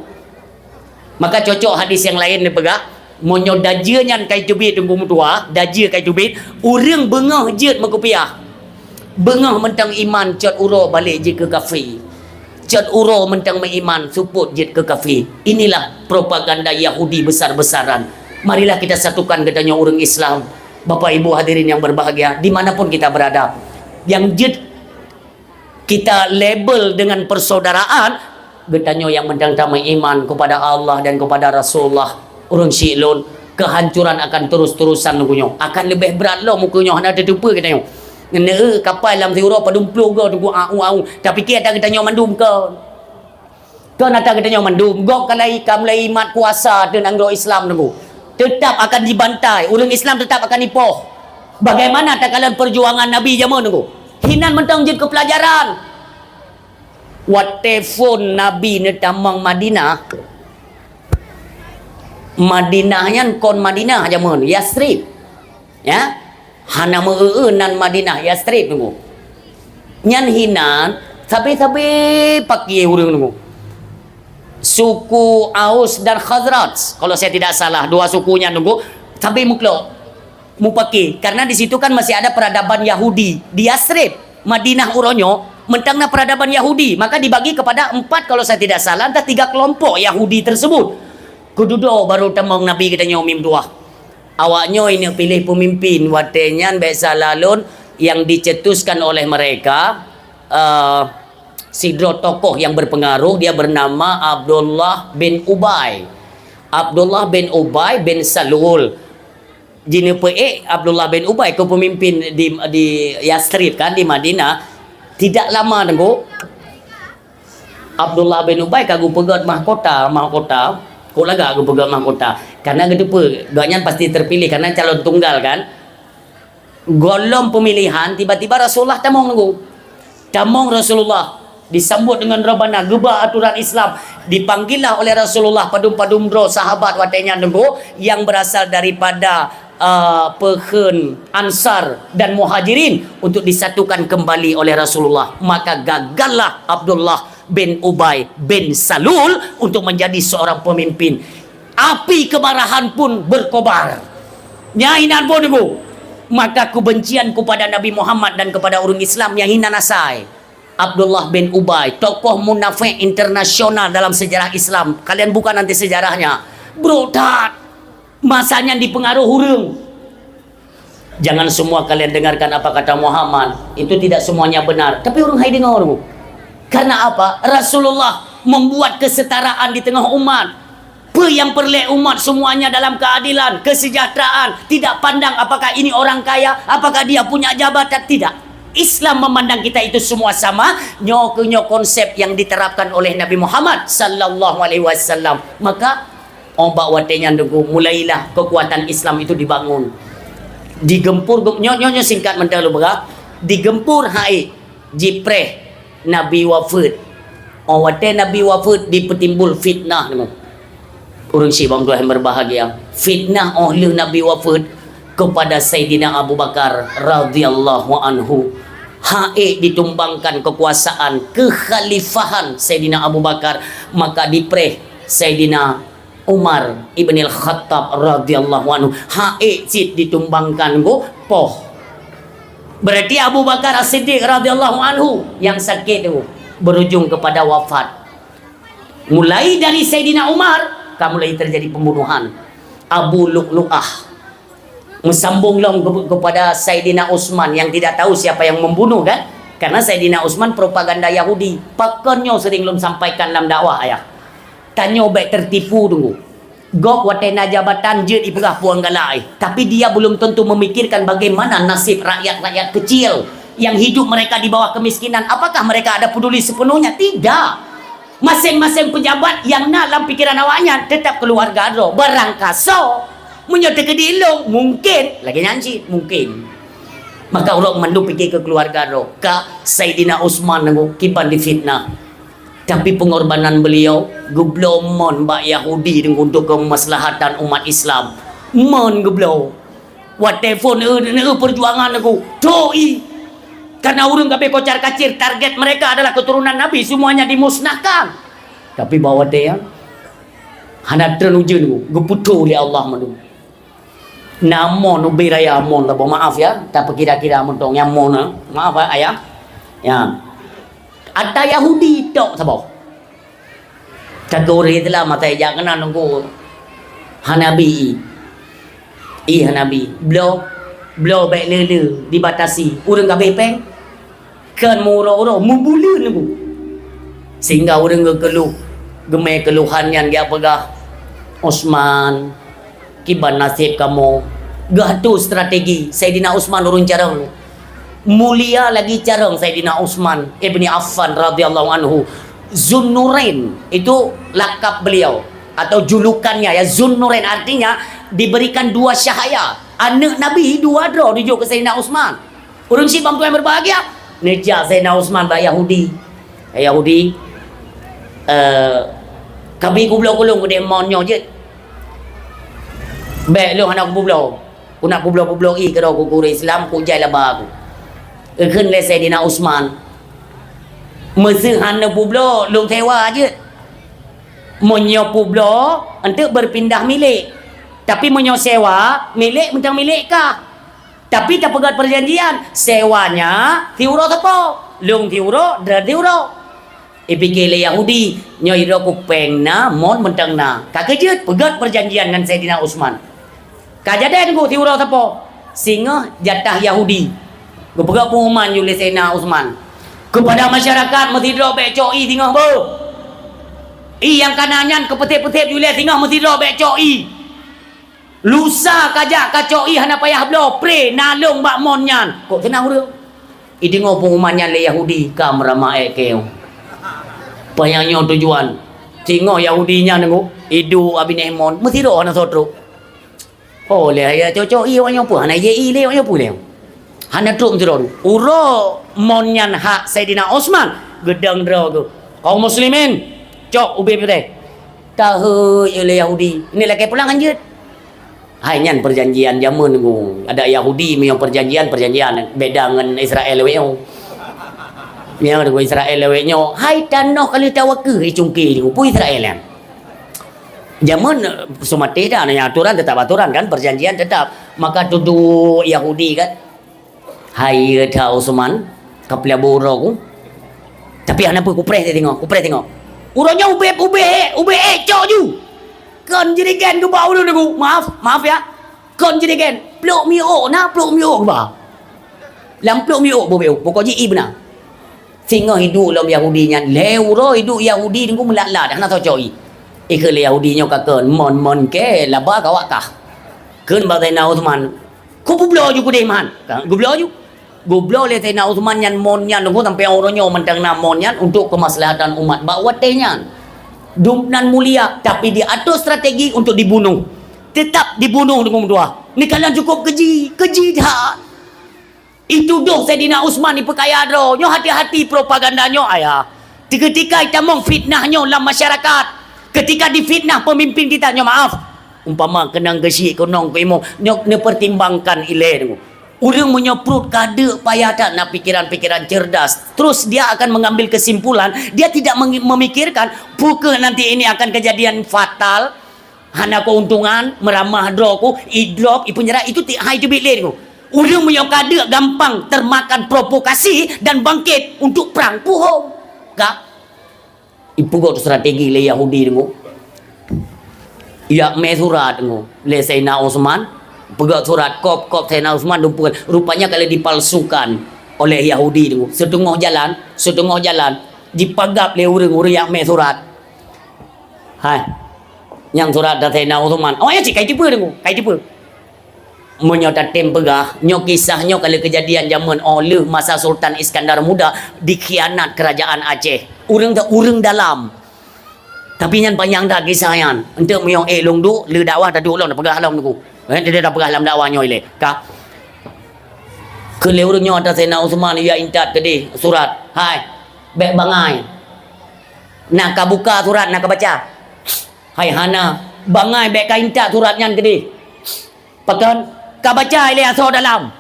Speaker 1: Maka cocok hadis yang lain dia pegah. Monyo dajia nyan kai cubit tunggu mutua, dajia kai cubit, urang bengah jeut makupiah. Bengah mentang iman cot uro balik je ke kafir. Cot uro mentang mengiman suput je ke kafir. Inilah propaganda Yahudi besar-besaran. Marilah kita satukan katanya orang Islam. Bapak Ibu hadirin yang berbahagia, dimanapun kita berada, yang je kita label dengan persaudaraan, katanya yang mentang iman kepada Allah dan kepada Rasulullah, orang Syi'lun, kehancuran akan terus-terusan nunggunya. Akan lebih berat lah mukanya. Hana tertupa katanya. Ngene kapal dalam Euro padum plug go tunggu au. Tapi kita tanya mandum ke. Kau nak tanya mandum, gok kalai kamlai imat kuasa dan anggo Islam tunggu. Tetap akan dibantai. Orang Islam tetap akan dipoh. Bagaimana tak kalian perjuangan Nabi zaman tunggu. Hinan mentang jid ke pelajaran. Wat telefon Nabi ni tamang Madinah. Madinahnya kon Madinah zaman Yasrib. Ya. Hana meueunan Madinah Yastrib nunggu. Nyan hinan sabi-sabi pakai urang nunggu. Suku Aus dan Khazraj, kalau saya tidak salah, dua sukunya nunggu. Sabi muklo mu pakai karena di situ kan masih ada peradaban Yahudi di Yastrib, Madinah uronyo mentangna peradaban Yahudi, maka dibagi kepada 4 kalau saya tidak salah, entah 3 kelompok Yahudi tersebut. Kududo baru temong Nabi katanya umim dua. Awaknya ini pilih pemimpin watenyan biasa lalun yang dicetuskan oleh mereka sidro tokoh yang berpengaruh, dia bernama Abdullah bin Ubay. Abdullah bin Ubay bin Salul. Jini Abdullah bin Ubay kepemimpin di Yastrib kan di Madinah. Tidak lama tunggu Abdullah bin Ubay kagu pegat mahkota. Kok laga aku pegang mahkota karena gitu gaknya pasti terpilih karena calon tunggal kan. Golong pemilihan tiba-tiba Rasulullah tamong Rasulullah disambut dengan rabana gebah aturan Islam, dipanggillah oleh Rasulullah padum-padum bro sahabat watenya nunggu yang berasal daripada pehen Ansar dan Muhajirin untuk disatukan kembali oleh Rasulullah. Maka gagallah Abdullah bin Ubay bin Salul untuk menjadi seorang pemimpin. Api kemarahan pun berkobar. Nyainan pun dulu. Maka kebencian kepada Nabi Muhammad dan kepada orang Islam yang hina nasai. Abdullah bin Ubay, tokoh munafik internasional dalam sejarah Islam. Kalian buka nanti sejarahnya. Brodat. Masanya dipengaruh hurung. Jangan semua kalian dengarkan apa kata Muhammad. Itu tidak semuanya benar. Tapi orang hai dengar. Karena apa? Rasulullah membuat kesetaraan di tengah umat. Yang perlek umat semuanya dalam keadilan, kesejahteraan. Tidak pandang apakah ini orang kaya, apakah dia punya jabatan. Tidak. Islam memandang kita itu semua sama. Nyok konsep yang diterapkan oleh Nabi Muhammad sallallahu alaihi wasallam. Maka ombak watenya nunggu mulailah kekuatan Islam itu dibangun. Digempur nyonya singkat mentah lu berah. Digempur hai jipreh Nabi wafat. Wate Nabi wafat dipetimbul fitnah nama. Orang Syibam Tuhan berbahagia. Fitnah oleh Nabi wafat kepada Sayyidina Abu Bakar radhiyallahu anhu. Hae ditumbangkan kekuasaan kekhalifahan Sayyidina Abu Bakar, maka dipreh Sayyidina Umar ibn al-Khattab radhiyallahu anhu. Hae cid ditumbangkan go poh. Berarti Abu Bakar As-Siddiq radhiyallahu anhu yang sakit itu berujung kepada wafat. Mulai dari Sayyidina Umar mulai terjadi pembunuhan. Abu Lu'lu'ah mesambung kepada Sayyidina Utsman yang tidak tahu siapa yang membunuh kan? Karena Sayyidina Utsman propaganda Yahudi. Pakonnya sering lum sampaikan dalam dakwah ayah. Tanyo baik tertipu tunggu. Gok watena jabatan je diperah puang galai. Tapi dia belum tentu memikirkan bagaimana nasib rakyat-rakyat kecil yang hidup mereka di bawah kemiskinan. Apakah mereka ada peduli sepenuhnya? Tidak. Masing-masing pejabat yang dalam pikiran awaknya tetap keluarga do barang kaso Menyata ke dilong mungkin lagi nyanyi mungkin. Maka orang mandu pergi ke keluarga ro. Ka Saidina Utsman nanggu kiban difitnah. Tapi pengorbanan beliau geblo mon mbak Yahudi untuk kemaslahatan umat Islam. Mon geblo. Wat telefon perjuangan aku. Doi. Karena orang kabeh kocar kacir, target mereka adalah keturunan Nabi, semuanya dimusnahkan. Tapi bawa dia hana terujun geputu oleh Allah madu. Namon ubiraya mon lah, maaf ya, tapi kira-kira mentong yang mon, maaf ayah. Ya. Ada Yahudi tok sabo. Kagore itulah mata jangan nunggu Hanabi. Hanabi. Blow baik lele dibatasi. Urang kabeh peng. Kan muro-uro mubulun nunggu. Sehingga urang keluh gemai keluhan yang dia pegah Utsman kiban nasib kamu gah tu strategi Saidina Utsman urun carang mulia lagi carang Saidina Utsman ibni Affan radhiyallahu anhu. Zunnurain itu lakap beliau atau julukannya ya, Zunnurain artinya diberikan dua cahaya. Anak Nabi dua draw dijuk ke Saidina Utsman. Urun si bangku yang berbahagia nejak Saidina Utsman ba Yahudi kami kublo-kulung ku demonyo je. Baik lu anak kublo. Ku nak kublo-kublo ke ro ku Islam ku jai laba aku. Keun le Saidina Utsman. Mesih hana kublo lu tewa je. Monyo kublo untuk berpindah milik. Tapi monyo sewa milik mentang milik kah? Tapi tak pegat perjanjian. Sewanya tiuro tepo. Lung tiuro, dra tiuro. Ipikile Yahudi nyoi ro kupeng na mon mentang na kakejut pegat perjanjian dengan Saidina Utsman kajaden ku tiuro tapo singa jatah Yahudi ku pegat pengumuman yule Saidina Utsman kepada masyarakat mesti ro becoi tingah bo yang kananyan kepetip-petip yule tingah mesti ro becoi lusa kajak kacoi hana payah blo pre nalung bak monyan kok tenang urang idingo pengumumannya le Yahudi kamrama ekeu payahnya tujuan tingo Yahudinya nengok idu abinehmon mesti ro ana sotro oh le ya cocok iya wanyo pu ana ye le wanyo pu le hana trum tro uro monyan hak Saidina Utsman gedang dro tu kaum muslimin cok ube putih tahu le Yahudi ini lagi pulang anjir hanya perjanjian zaman nengok ada Yahudi punya perjanjian beda dengan Israel weo yang ada Israel lewatnya hai tanah kali tawakir cungki pu Israel yang zaman semati dah nanya aturan tetap aturan kan perjanjian tetap maka tuduh Yahudi kan hai ta Utsman kapla boro tapi anak pun kupres tengok urangnya ube cok ju kan jadi kan ku bau dulu maaf ya kan jadi kan pluk mio ba lam pluk mio bo pokoknya i benar singa hidup lam Yahudinya leuro hidup Yahudi nunggu melala dah nak cocoi ikele Yahudinya kakon mon ke laba kawakah keun ba Saidina Utsman ku bublo ju ku deman gublo le Saidina Utsman yan mon yan nunggu sampai orangnya mentang namon yan untuk kemaslahatan umat bawa tenyan dumnan mulia tapi dia atur strategi untuk dibunuh tetap dibunuh dengan dua ni kalian cukup keji dah. Itu doh Saidina Utsman ni perkaya ro. Nyo hati-hati propagandanya ayah. Ketika kita mong fitnahnya dalam masyarakat. Ketika difitnah pemimpin kita nyo maaf. Umpama kenang gesi konong ko imo nyo pertimbangkan ile. Urang menyoprot kade payah tak nak pikiran-pikiran cerdas. Terus dia akan mengambil kesimpulan, dia tidak memikirkan bukan nanti ini akan kejadian fatal. Hana keuntungan meramah droku, idrop ipunyera itu hai tu bilir ko. Urang punya kada gampang termakan provokasi dan bangkit untuk perang puhong. Kak, ipu got strategi le Yahudi dengo. Ya me surat dengo. Le Saidina Utsman pegat surat kop Saidina Utsman rupanya kalau dipalsukan oleh Yahudi dengo. Setengah jalan dipagap le urang yang me surat. Hai. Yang surat dari Saidina Utsman. Oh ya cik kai tipu dengo. Menyota tempegah nyok kisahnya kalau kejadian zaman oleh masa Sultan Iskandar Muda dikhianat kerajaan Aceh urang dalam tapi yang panjang dah kisahnya untuk meyong long du le dakwah dah dulu nak pegah alam tu Dia dah perah dalam dakwahnya ile. Ka. Kelewurnya atas Sayyidina Uthman ya intat ke di surat. Hai. Bek bangai. Nak ka buka surat nak ka baca. Hai hana, bangai bek ka intat suratnya ke di. Pakan ka baca ile asal dalam.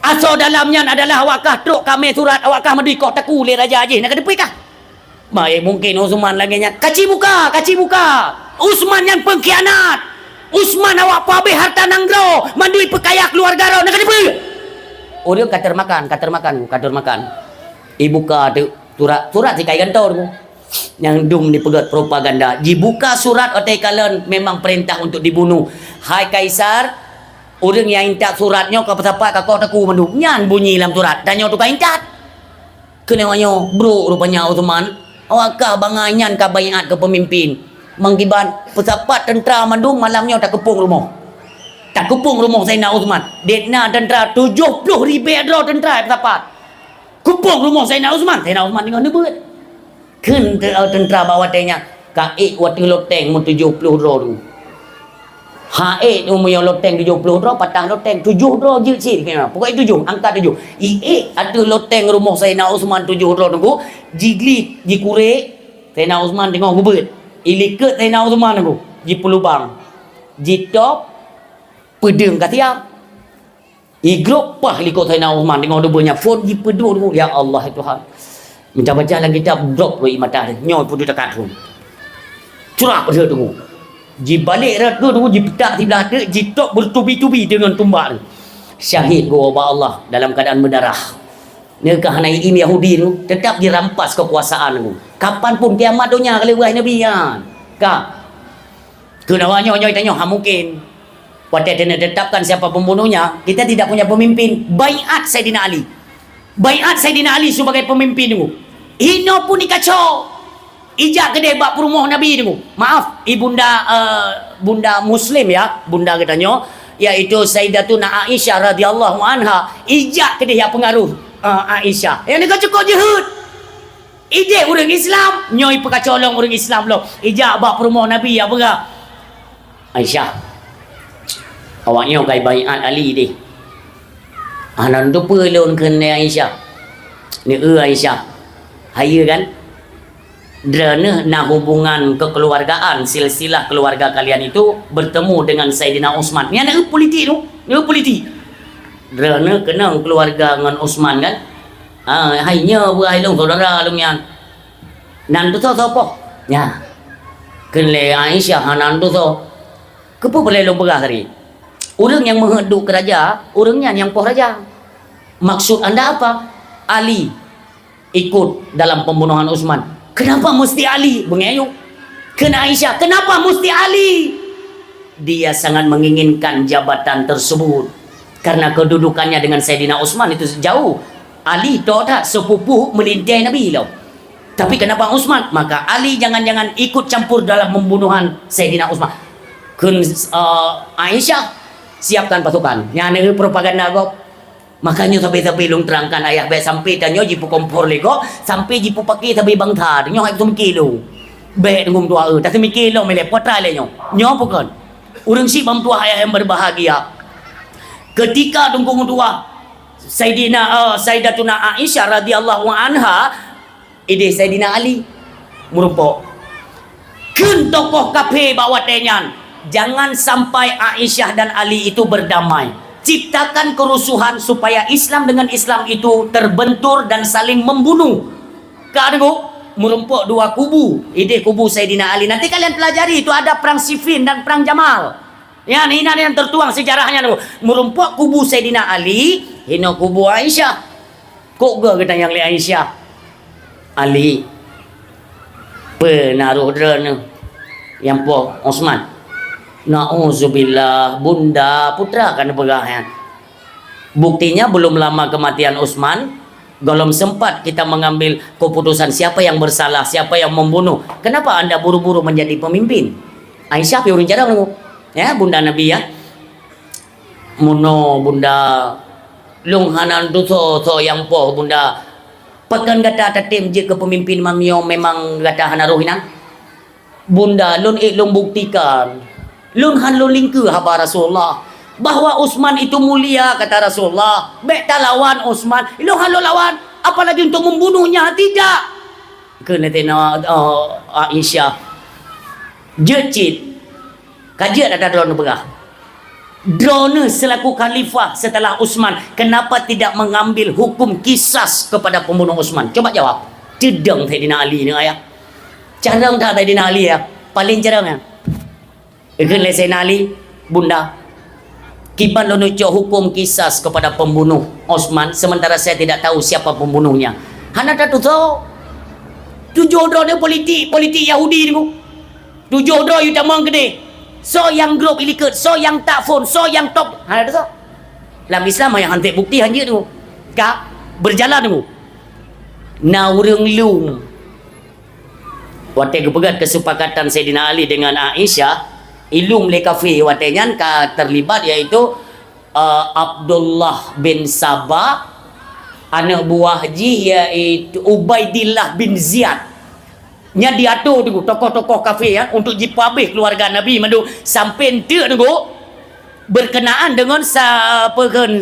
Speaker 1: Asal dalamnya adalah awakah truk kami surat awakah medikah taku le raja aje nak depi kah? Baik mungkin Uthman lagi nya kaci buka. Uthman yang pengkhianat. Uthman awak pabeh harta nanggro, mandui pekaya keluarga ro nak depi. Oh dia kater makan. Ibuka tu surat si kai gantor tu. Yang dum dipegat propaganda. Dibuka surat otai kalen memang perintah untuk dibunuh. Hai Kaisar, orang yang intat suratnya ke pesapat kakak taku mandu. Nyan bunyi dalam surat. Tanya tu kau intat. Kenanya bro rupanya Uthman. Awakah banganyan ka bayat ke pemimpin. Mengibat pesapat tentera mandu malamnya tak kepung rumah. Tak kepung rumah Sayyidina Uthman. Detna tentera 70,000 adro tentera pesapat. Kepung rumah Sayyidina Uthman. Sayyidina Uthman tengah nebut. Ken tentera bawa tanya. Kaik waktu loteng mu 70 adro tu. Haik umur yang loteng 70 dro, patah loteng 7 dro je cik. Pokoknya 7, angka 7. Ada loteng rumah Sayyidina Uthman 7 dro tunggu. Jigli, jikurek, Sayyidina Uthman tengok gubet. Iliket Sayyidina Uthman tunggu. Jipulubang. Jitop, pedeng katiap. Igrop pah likut Sayyidina Uthman tengok dubanya. Phone jipedu tunggu. Ya Allah Tuhan. Minta baca lagi kitab drop roi mata dia. Nyoy pudu dekat tu. Curah pada tunggu. Ji balik rat tu ji petak sebelah tu ji tok bertubi-tubi dengan tumbak tu. Syahid go Allah dalam keadaan berdarah. Nekah Naim Yahudi tu tetap dirampas kekuasaan tu. Kapan pun kiamat dunia kalau wahai Nabi kan. Ka. Kenawanya nyoy tanya mungkin. Pada dia tetapkan siapa pembunuhnya, kita tidak punya pemimpin. Baiat Sayyidina Ali. Baiat Sayyidina Ali sebagai pemimpin tu. Hino pun dikacau. Ijak gede bak perumah Nabi tu. Maaf, bunda Muslim ya, bunda katanya, iaitu Sayyidatuna Aisyah radhiyallahu anha. Ijak gede yang pengaruh Aisyah. Yang ni cukup jehud. Ide orang Islam, nyoi pekacolong orang Islam lo. Ijak bak perumah Nabi ya berah. Aisyah. Awaknya kai baiat Ali deh. Anan tu pelon kena Aisyah. Ni Aisyah. Haya kan? Drana na hubungan kekeluargaan silsilah keluarga kalian itu bertemu dengan Sayyidina Uthman. Ni anak politik tu, ni politik. Drana kenang keluarga dengan Uthman kan? Hanya berai long saudara long yan. Nan tu siapa? Ya. Kenle Aisyah nan tu so. Kepo boleh long berah hari. Orang yang menghaduk raja, orangnya yang poh raja. Maksud anda apa? Ali ikut dalam pembunuhan Uthman. Kenapa mesti Ali? Bengayuk. Kena Aisyah. Kenapa mesti Ali? Dia sangat menginginkan jabatan tersebut. Karena kedudukannya dengan Sayyidina Uthman itu jauh. Ali tak sepupu melintai Nabi loh. Tapi kenapa Uthman? Maka Ali jangan-jangan ikut campur dalam pembunuhan Sayyidina Uthman. Aisyah siapkan pasukan. Yang ini propaganda kok. Makanya sampai long terangkan ayah baik sampai tanya jipu kompor lego sampai jipu pakai sampai bangta nyo hai tu kilo baik ngum tua tak semi kilo mele potra le nyo bukan urang si bam tua ayah yang berbahagia ketika tunggu tua Sayyidatuna Aisyah radhiyallahu anha ide Sayyidina Ali merumpok kun tokoh kafe bawa tenyan jangan sampai Aisyah dan Ali itu berdamai. Ciptakan kerusuhan supaya Islam dengan Islam itu terbentur dan saling membunuh. Karena merumpuk dua kubu. Ide kubu Sayyidina Ali. Nanti kalian pelajari itu ada perang Siffin dan perang Jamal. Ya, ini yang tertuang sejarahnya. Merumpuk kubu Sayyidina Ali, hino kubu Aisyah. Kok gak kita yang lihat Aisyah? Ali penaruh drone yang po Uthman. Na'udzubillah, bunda putra kan bergahan. Buktinya belum lama kematian Uthman, belum sempat kita mengambil keputusan siapa yang bersalah, siapa yang membunuh. Kenapa anda buru-buru menjadi pemimpin? Aisyah piurun jarang ya bunda Nabi ya. Muno bunda lung hanan tu so yang po bunda. Pakan kata tatim je kepemimpin mamio memang kata hanaruhinan. Bunda lun buktikan. Lun han lun lingku haba Rasulullah. Bahawa Utsman itu mulia kata Rasulullah. Baik tak lawan Utsman. Lun han lun lawan. Apalagi untuk membunuhnya. Tidak. Kena tengok Aisyah. Jecit. Kajian ada drone berah. Drone selaku khalifah setelah Utsman. Kenapa tidak mengambil hukum kisas kepada pembunuh Utsman? Coba jawab. Cedang Saidina Ali ni ayah. Carang tak Saidina Ali ya? Paling carang ya? Ikan Saidina Ali, bunda. Kiban lo nucuk hukum kisas kepada pembunuh Utsman. Sementara saya tidak tahu siapa pembunuhnya. Hana tak tahu. Tujuh drone politik Yahudi ni. Tujuh drone you tak mahu gede. So yang grup ilikat, so yang tak phone, so yang top. Hana tak tahu. Dalam Islam yang hantik bukti hanya tu. Kak, berjalan tu. Naurung lung. Waktu kepegat kesepakatan Saidina Ali dengan Aisyah, ilum le kafe watenyan ka terlibat iaitu Abdullah bin Sabah, anak buah Haji iaitu Ubaidillah bin Ziyad. Nya diatur tu tokoh-tokoh kafir ya untuk jipabih keluarga Nabi mandu sampai ente tu berkenaan dengan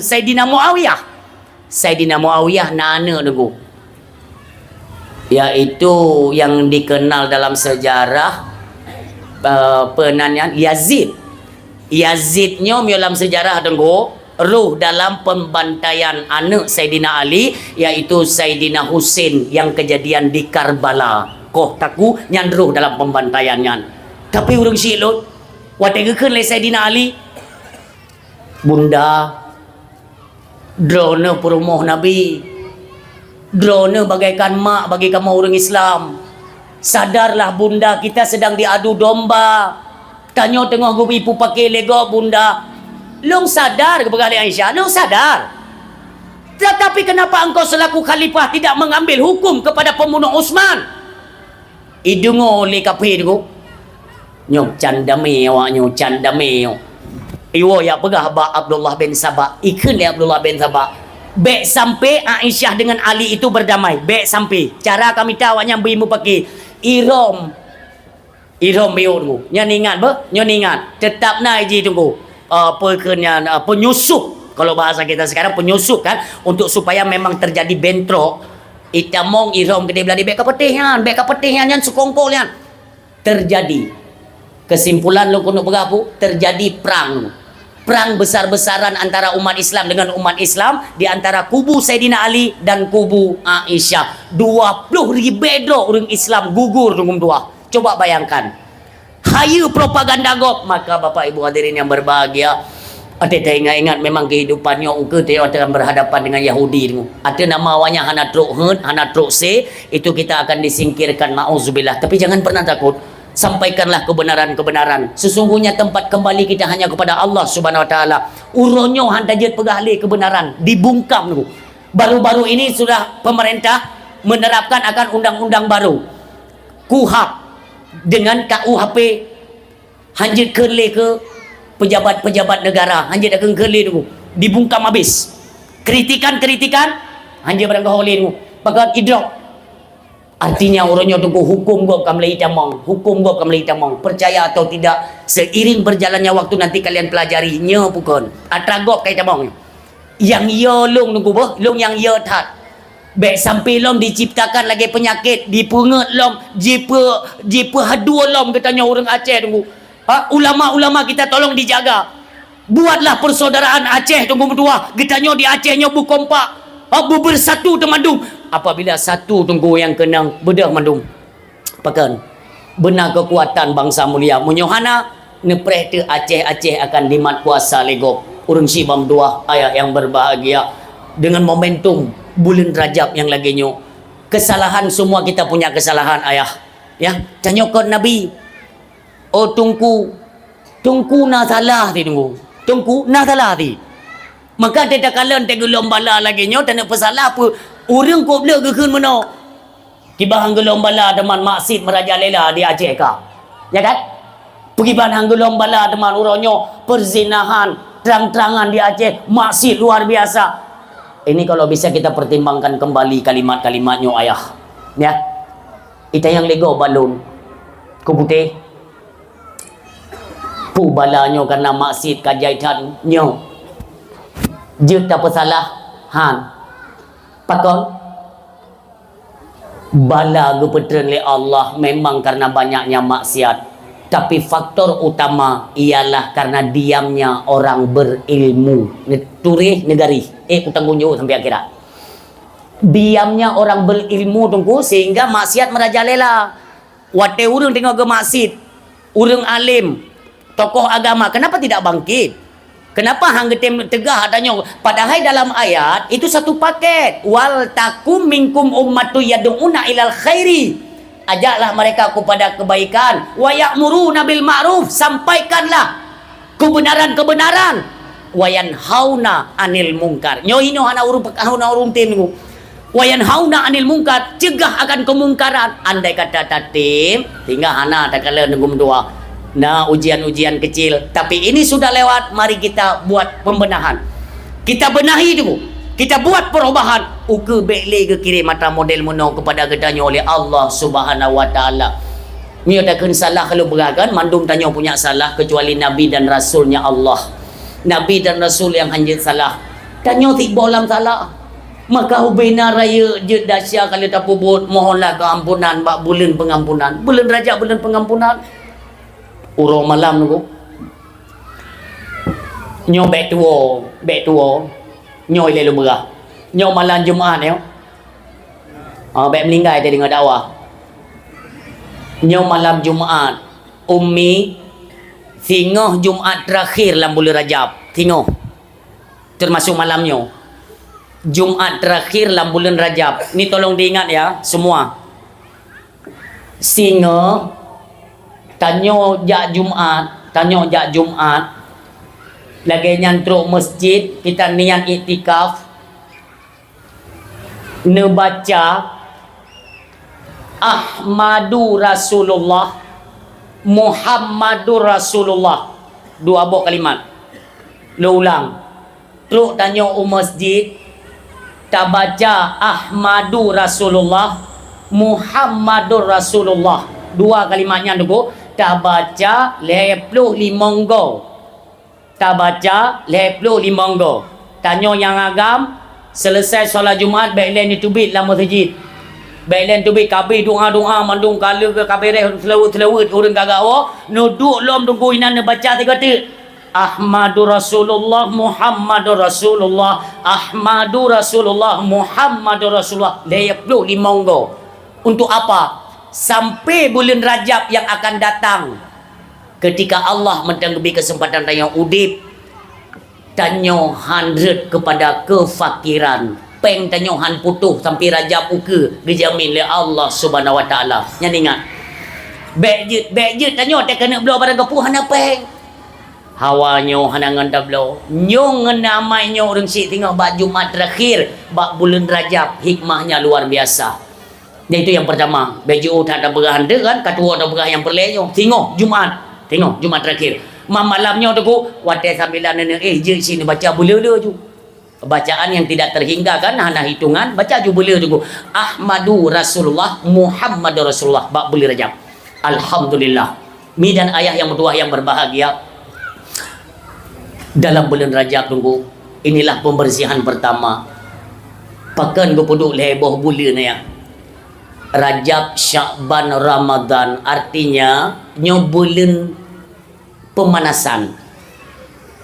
Speaker 1: Saidina Muawiyah. Saidina Muawiyah nana tu yaitu yang dikenal dalam sejarah penanian Yazidnya dalam sejarah tenggo ruh dalam pembantaian anak Saidina Ali yaitu Saidina Husain yang kejadian di Karbala. Koh taku nyandruh dalam pembantaiannya. Tapi urang silot wategekeun le Saidina Ali bunda drone perumoh Nabi. Drone bagaikan mak bagi kamu orang Islam. Sadarlah bunda, kita sedang diadu domba. Tanya tengok gue ibu pakai lego bunda. Long sadar kepada Aisyah, long sadar. Tetapi kenapa engkau selaku khalifah tidak mengambil hukum kepada pembunuh Utsman? Idungo le kape tu. Nyok candame awak nyok candame. Iwo ya pegah ba Abdullah bin Sabah. Ikun le Abdullah bin Sabah. Baik sampai Aisyah dengan Ali itu berdamai. Baik sampai. Cara kami tahu yang berimu pakai irom biur. Nyan ingat ber? Nyan ingat. Tetap naik je tunggu. Penyusup. Kalau bahasa kita sekarang penyusup kan. Untuk supaya memang terjadi bentrok. Itamong irom gede beladi. Baik kepetihan. Baik kepetihan yang sukongkol yang. Terjadi. Kesimpulan lo kuno berapa? Terjadi perang. Perang besar-besaran antara umat Islam dengan umat Islam di antara kubu Saidina Ali dan kubu Aisyah. 20,000 orang Islam gugur dengan dua. Coba bayangkan. Hayu propaganda gop. Maka Bapak Ibu hadirin yang berbahagia, ada ingat-ingat memang kehidupannya uke dia akan berhadapan dengan Yahudi. Ada nama awalnya hana truk hun, hana truk se, itu kita akan disingkirkan mauzubillah. Tapi jangan pernah takut. Sampaikanlah kebenaran-kebenaran. Sesungguhnya tempat kembali kita hanya kepada Allah Subhanahu Wa Taala. Uronyo hantajat pegahli kebenaran dibungkam dulu. Baru-baru ini sudah pemerintah menerapkan akan undang-undang baru. KUHP dengan KUHP hanjit kerle ke pejabat-pejabat negara. Hanjit akan kerle dulu. Dibungkam habis. Kritikan-kritikan hanjit berangkaholi dulu. Pakat idrok. Artinya orangnya tunggu hukum gua kamlai tamang, hukum gua kamlai tamang. Percaya atau tidak, seiring berjalannya waktu nanti kalian pelajari nya bukan. Atragop kai tamang. Yang ya long tunggu bah, long yang ya tat. Baik sampai lom diciptakan lagi penyakit, dipungut lom, jipa hadua lom katanya orang Aceh tunggu. Ulama-ulama kita tolong dijaga. Buatlah persaudaraan Aceh tunggu berdua. Katanya di Acehnya bukompak. Bersatu temandung. Apabila satu tunggu yang kenang bedah mandum. Pakan benar kekuatan bangsa mulia. Munyohana nepreh te Aceh akan dimat kuasa lego. Urang sibam dua ayah yang berbahagia dengan momentum bulan Rajab yang lagi nyo. Kesalahan semua kita punya kesalahan ayah. Ya, tanyokon Nabi. Oh tungku na salah ti tunggu. Tungku na salah ti. Maka tidak kalian tegulom bala lagi nyo tak nak pesalah apa orang kau bela kekeun mana tiba hanggulom bala teman maksud merajalela di Aceh ka ya kan pergi ban hanggulom bala teman uronyo perzinahan terang-terangan di Aceh maksud luar biasa. Ini kalau bisa kita pertimbangkan kembali kalimat-kalimatnya ayah ya. Kita yang lego balon ku putih Pubalanya karena maksiat kajaitannya. Juta persalahan. Pakon bala gepetren le Allah memang karena banyaknya maksiat, tapi faktor utama ialah karena diamnya orang berilmu. Turih negari utang kunjung sampai akhirat. Diamnya orang berilmu tunggu sehingga maksiat merajalela. Wate urang tengok ke maksiat, urang alim, tokoh agama, kenapa tidak bangkit? Kenapa hang getem tegah adanya? Padahal dalam ayat itu satu paket. Wal takum minkum ummatu yad'una ilal khairi. Ajaklah mereka kepada kebaikan. Wa ya'muruna bil ma'ruf. Sampaikanlah kebenaran-kebenaran. Wa yanhauna anil munkar. Nyo hino hana urung tim niku. Wa yanhauna anil munkar, cegah akan kemungkaran. Andai kata tatim, tinggal hana tak kala nunggu doa. Nah, ujian-ujian kecil, tapi ini sudah lewat. Mari kita buat pembenahan, kita benahi dulu, kita buat perubahan. Uke bekle ke kiri mata model mono kepada gedanya oleh Allah Subhanahu wa taala. Ni ada kan salah kalau beragan mandum tanya punya salah kecuali nabi dan rasulnya Allah. Nabi dan rasul yang hanya salah. Tanya tik bolam salah. Maka ubena raya je dahsyat kalau tak pubut mohonlah keampunan bak bulan pengampunan. Bulan Rajab bulan pengampunan. Urang malam tu nyo bek tua nyo ile lu berah nyo malam Jumaat yo bek meninggal tadi dengan dakwah nyo malam Jumaat ummi singoh Jumaat terakhir dalam bulan Rajab singoh termasuk malamnya Jumaat terakhir dalam bulan Rajab ni tolong diingat ya semua singoh tanyo jak Jumaat lagi nyantruk masjid kita niat iktikaf nebaca Ahmadu Rasulullah Muhammadur Rasulullah dua bok kalimat lu ulang truk tanyo masjid tak baca Ahmadu Rasulullah Muhammadur Rasulullah dua kalimatnya dulu tak baca 55 go. Tak baca 55 go. Tanya yang agam selesai solat Jumaat baik lain ditubit dalam masjid. Baik lain tubit kabeh doa-doa mandung kala ke kabeh selawat orang gagawa nuduk lom tunggu inan baca tiga kata Ahmadur Rasulullah Muhammadur Rasulullah Ahmadur Rasulullah Muhammadur Rasulullah 55 go. Untuk apa? Sampai bulan Rajab yang akan datang ketika Allah mentenggebi kesempatan tanya udip tanyo 100 kepada kefakiran peng tanyo han putuh sampai Rajab uke dijamin oleh Allah Subhanahu wa taala. Yang ingat bejit tanyo tak kena belau barang kepuh hana peng hawanyo hanangan tablo nyong namanya orang sik tengok bak Jumaat terakhir bak bulan Rajab hikmahnya luar biasa. Dan itu yang pertama. Baju tak ada beranda kan, katua ada berah yang perlenya. Tengok Jumaat terakhir. Malamnya tu watai sambilan je sini baca bela-bela tu. Bacaan yang tidak terhingga kan, hana hitungan, baca je bela tu. Ahmadu Rasulullah Muhammadur Rasulullah bak bulan Rajab. Alhamdulillah. Mi dan ayah yang berdua yang berbahagia. Dalam bulan Rajab tunggu. Inilah pembersihan pertama. Pakan go puduk leboh bulan ya. Rajab, Syakban, Ramadan artinya bulan pemanasan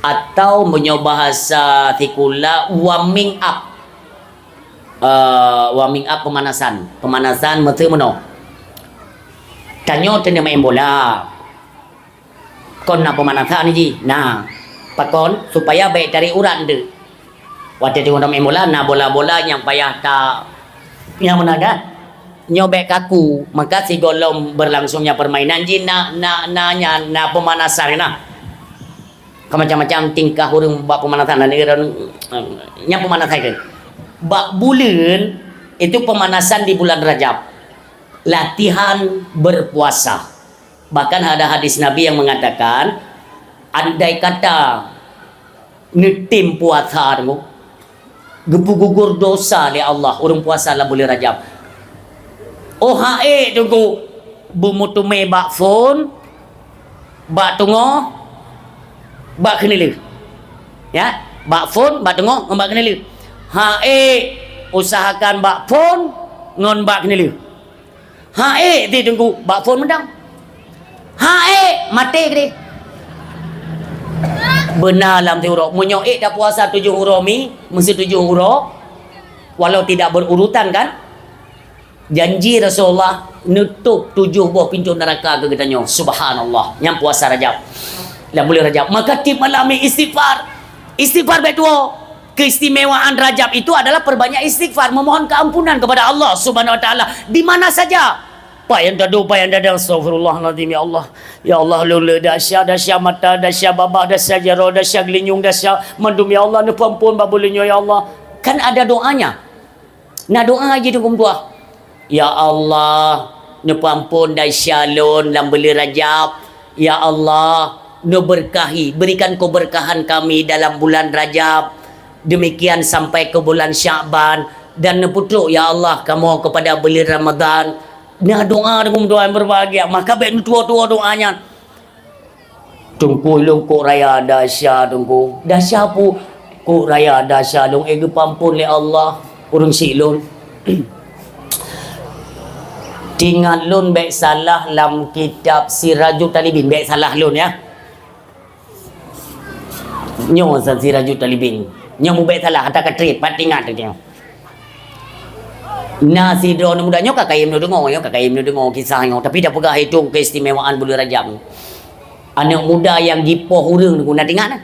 Speaker 1: atau menyoba bahasa tikula warming up. Warming up pemanasan mesti meno. Tanyo tene main bola. Kon nak pemanasan ni nah pakon supaya baik dari urat de. Waktu tu main bola nah bola-bola yang payah tak yang mana dah nyobek kaku maka si golom berlangsungnya permainan ji na pemanasan nah macam-macam tingkah urang bak pemanasan ni yang pemanasan kan bak bulan itu pemanasan di bulan Rajab latihan berpuasa bahkan ada hadis Nabi yang mengatakan andai kata ngetim puasa gebu-gugur dosa oleh Allah urang puasa lah bulan Rajab. Oh hae tunggu bumutume bak phone bak tungo bak kena le. Ya, bak phone, bak tengok, bak kena le. Usahakan bak phone ngon bak kena le. Ti tunggu bak phone mendang. Mati ke dia. Benar dalam huruf. Munyo dah puasa 7 huruf mi, mesti 7 huruf. Walau tidak berurutan kan? Janji Rasulullah nutup 7 buah pintu neraka ke katanya. Subhanallah. Yang puasa Rajab. Dah boleh Rajab. Maka tip malam ni istighfar. Istighfar betul. Keistimewaan Rajab itu adalah perbanyak istighfar, memohon keampunan kepada Allah Subhanahu wa taala di mana saja. Payang dadu, payang dadang, astagfirullahaladzim, ya Allah. Ya Allah, lula dahsyat mata, dahsyat babah, dahsyat jarah, dahsyat gelinyung, dahsyat mandum, ya Allah, nepu ampun babulinya, ya Allah. Kan ada doanya. Nah doa aja tu doa. Ya Allah, nepu ampun dahsyat lun dalam beli Rajab. Ya Allah, nu berkahi, berikan keberkahan kami dalam bulan Rajab. Demikian sampai ke bulan Sya'ban dan neputruk ya Allah kamu kepada beli Ramadan. Nah doa dengan doa yang berbahagia. Maka baik tua-tua doanya. Tunggu long kok raya dahsyat tunggu. Dahsyat pu kok raya dahsyat long ege pampun le Allah. Urang silun. Tingat lun baik salah dalam kitab Sirajul Talibin. Baik salah lun ya. Nyo Sirajul Talibin. Nyo mu baik salah kata katrit pat tingat dia. Nasi dro ni mudanya kakayim nu dengar ya, kakayim nu dengar kisahnya, tapi dah pegah hitung keistimewaan bulan Rajab. Anak muda yang gipoh urang tu nak tingat nah.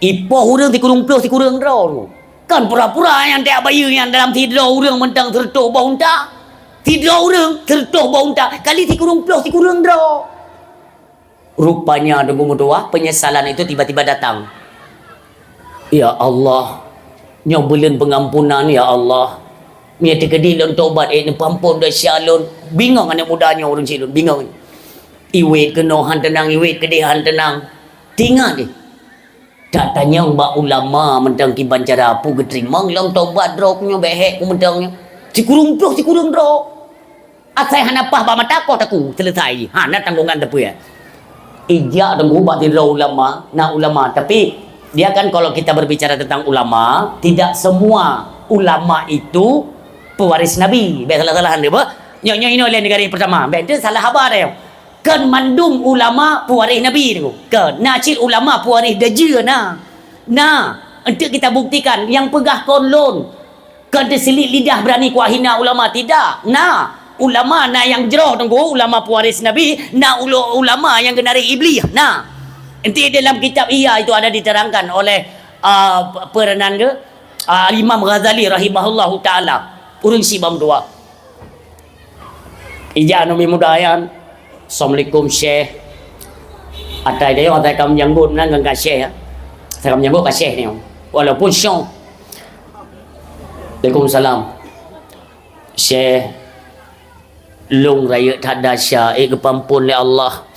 Speaker 1: Ipoh urang ti kurung plus ti kurang dro tu. Kan pura-pura yang tak bayu yang dalam tidur urang mentang tertuh bau unta. Tidur urang tertuh bau unta, kali ti kurung plus ti kurang dro. Rupanya tunggu doa penyesalan itu tiba-tiba datang. Ya Allah, nyobulan pengampunan ya Allah. Mia terkedilun tobat pampun dah syalun. Bingung anak mudanya orang silun, bingung. Iwet kenohan tenang, iwet kedihan tenang. Tinggal dia. Tak tanya mbak ulama mentang kiban cara apa keterima lang tobat draw punya behek ku mentangnya. Si kurung draw. Asai hanapah ba mata ko taku selesai. Nak tanggungan tepu ya. Ijak tanggu ba ti ulama, nak ulama tapi dia kan kalau kita berbicara tentang ulama, tidak semua ulama itu pewaris Nabi. Baik salah-salahan dia, apa? Nyo ini oleh negara pertama. Baik, itu salah khabar dia. Kan mandum ulama pewaris Nabi tu. Kan, nacil ulama pewaris dajjal nah. Untuk kita buktikan yang pegah konlon. Kan terselit lidah berani kuah hina ulama tidak. Ulama yang jeroh tunggu ulama pewaris Nabi, ulama yang genari iblis. Nanti dalam kitab itu ada diterangkan oleh peranan ke Imam Ghazali rahimahullahu taala. Urang si bam doa. Ija numi mudayan. Assalamualaikum Syekh. Atai dia atai kam janggut nan dengan Syekh ya. Saya kam janggut ka Syekh ni. Walaupun syong. Waalaikumsalam. Syekh long raya tak dahsyat kepampun le Allah.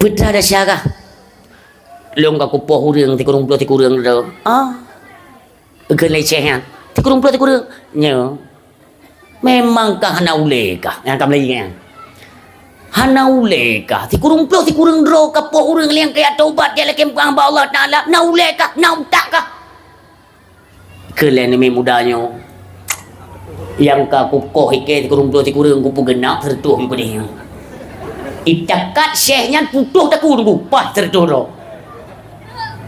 Speaker 1: Betul dahsyat kah? Long ka kupoh urang ti kurung ti kurang dah. Ke leceh ti kurung nya. Memangkah hana ule kah? Yang kam lagi kan? Hana ule kah? Ti kurung dah kapoh urang yang kaya taubat dia lakem kang ba Allah Taala. Na ule kah? Na utak kah? Ke lain ni mudanya. Yang ka kupoh ike ti kurung kupu genap tertuh ibu dia. Itakat syekhnya putuh taku tunggu. Pas tertuh dah.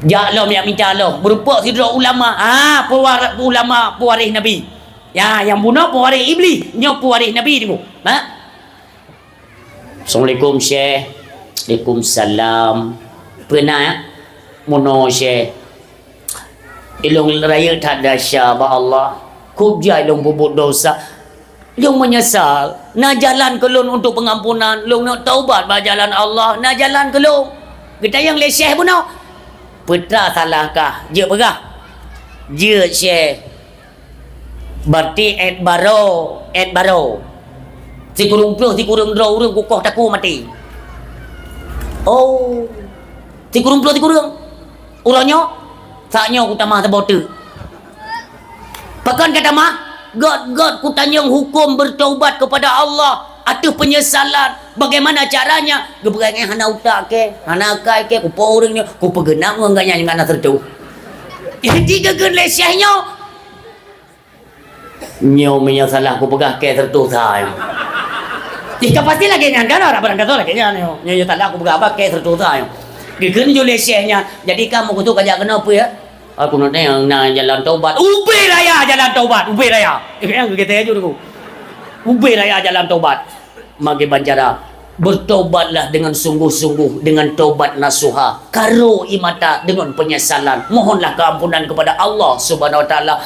Speaker 1: Ya Allah yang minta Allah berupa sidra ulama ulama pewaris Nabi ya yang bunuh pewaris iblis nya pewaris Nabi tu Assalamualaikum Syekh. Waalaikumsalam. Pernah ya mono Syekh ilung raya tak dahsyat ba Allah kubja ilung bubuk dosa ilung menyesal na jalan ke lun untuk pengampunan ilung nak taubat ba jalan Allah na jalan ke lun kita yang le Syekh bunuh Putra salahkah? Je berah. Je Syekh. Berarti et baro. Si kurung plus, si kurung draw, urang kukoh taku mati. Oh. Si kurung plus, si kurung. Urangnya, saknya ku tamah terbote. Pakan kata mah, God ku tanyang hukum bertaubat kepada Allah. atuh penyesalan. Bagaimana caranya? Geberangan hana utak ke, hana kai ke, ku poreng ni, ku pegenang enggak nyanyi ngana tertu. Jadi gegen lesehnya. Nyo menyesalah ku pegah ke tertu saya. Jika pasti lagi nyangka orang barang kata lagi nyo salah aku pegah apa ke tertu saya. Gegen jo lesehnya. Jadi kamu kutu kajak kenapa ya? Aku nak yang jalan taubat. Ubi raya jalan taubat. Ubi raya. Yang kita aja dulu. Ubi raya jalan taubat. Magi bancara. Bertobatlah dengan sungguh-sungguh. Dengan taubat nasuha. Karo imata dengan penyesalan. Mohonlah keampunan kepada Allah Subhanahu Wa Taala.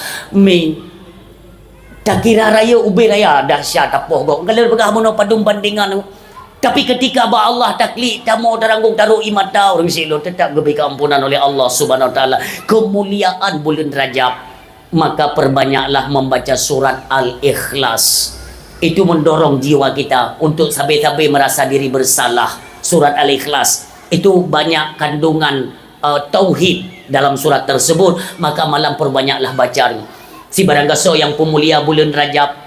Speaker 1: Tak kira raya ubi raya dahsyat apoh kau. Kalau begah mono padum bandingan. Tapi ketika ba Allah taklik tamu teranggung taruh imata orang silo tetap gebi keampunan oleh Allah Subhanahu Wa Taala. Kemuliaan bulan Rajab, maka perbanyaklah membaca surat Al-Ikhlas. Itu mendorong jiwa kita untuk sabai-sabai merasa diri bersalah. Surat Al-Ikhlas itu banyak kandungan tauhid dalam surat tersebut, maka malam perbanyaklah bacanya. Si baranggaso yang pemulia bulan Rajab,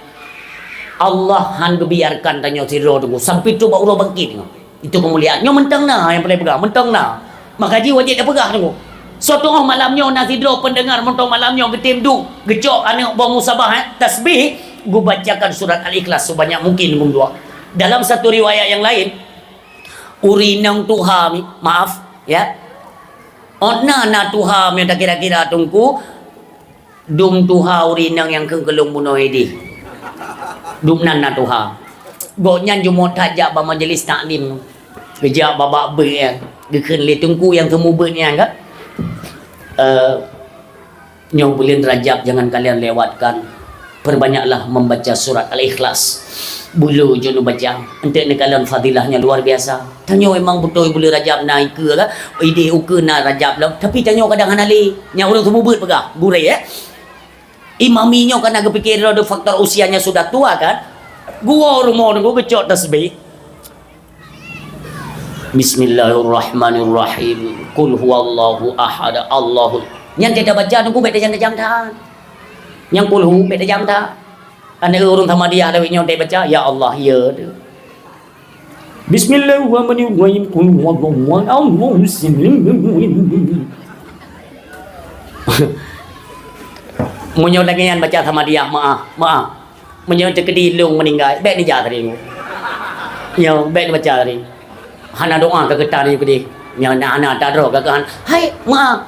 Speaker 1: Allah han biarkan tanya siro tunggu sampai tu baru bangkit tengok. Itu kemuliaannya mentang nah yang boleh pegang mentang nah. Maka jiwa dia pegang tunggu. Suatu malamnya nak tidur pendengar mentang malamnya getim du gecok anak buang musabah tasbih gu bacakan surat Al-Ikhlas sebanyak mungkin mung dua. Dalam satu riwayat yang lain urinang Tuhan maaf ya. Ona na Tuhan yang tak kira-kira tunggu dum Tuhan urinang yang kengkelung bunuh ini. Dumnan na Tuhan. Goknya jumot tajak ba majlis taklim. Gejak babak ber ya. Geken le tungku yang temubenya kan. Nyong bulan Rajab jangan kalian lewatkan. Perbanyaklah membaca surat Al-Ikhlas. Bulu jono baca. Ente ni kalian fadilahnya luar biasa. Tanya memang betul bulan Rajab naik ke kan. Ide uke na Rajab lah. Tapi tanya kadang hanali. Yang orang temubet pegah. Burai ya. Imaminya kan agak pikir ada faktor usianya sudah tua kan. Gua rumah gua kecot tasbih. Bismillahirrahmanirrahim. Qul huwallahu ahad. Allahu. Yang kita baca nunggu beda jam dah. Yang qul hu beda jam dah. Anda urung sama dia ada winyo dia baca ya Allah ya. Bismillahirrahmanirrahim. Qul huwallahu ahad. Munyo lagi yang baca sama dia maaf. Munyo terkedilung meninggal. Baik dia tadi. Ya, baik dia baca tadi. Hana doa ke ketar dia tadi. Ya, anak tak ada kan. Hai, maaf.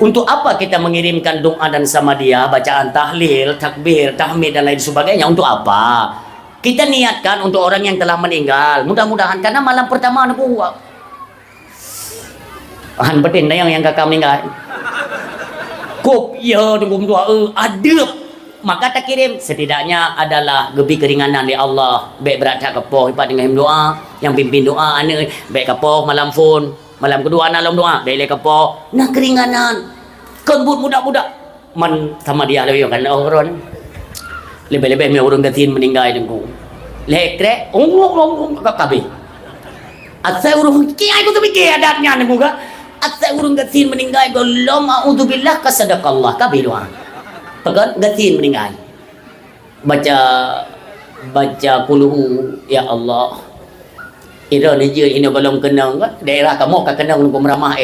Speaker 1: Untuk apa kita mengirimkan doa dan sama dia, bacaan tahlil, takbir, tahmid dan lain sebagainya? Untuk apa? Kita niatkan untuk orang yang telah meninggal. Mudah-mudahan karena malam pertama aku han betin yang kakak meninggal. Kop ya tunggu doa adab maka tak kirim setidaknya adalah gebi keringanan di Allah baik berat tak kepoh ipat dengan doa yang pimpin doa ane baik kepoh malam phone malam kedua anak doa baik kepoh nah keringanan kebut muda-muda man sama dia lebih kan orang lebih-lebih me orang gatin meninggal tunggu lekre kabe asal urung kiai ku tu pikir adatnya tunggu ka asal urung gatin meninggal golom a'udzubillah kasadaqallah kabeh doa. Pegan gatin meninggal. Baca qulhu ya Allah. Ira ni je ini golong kenang kan daerah kamu ka kenang nunggu meramah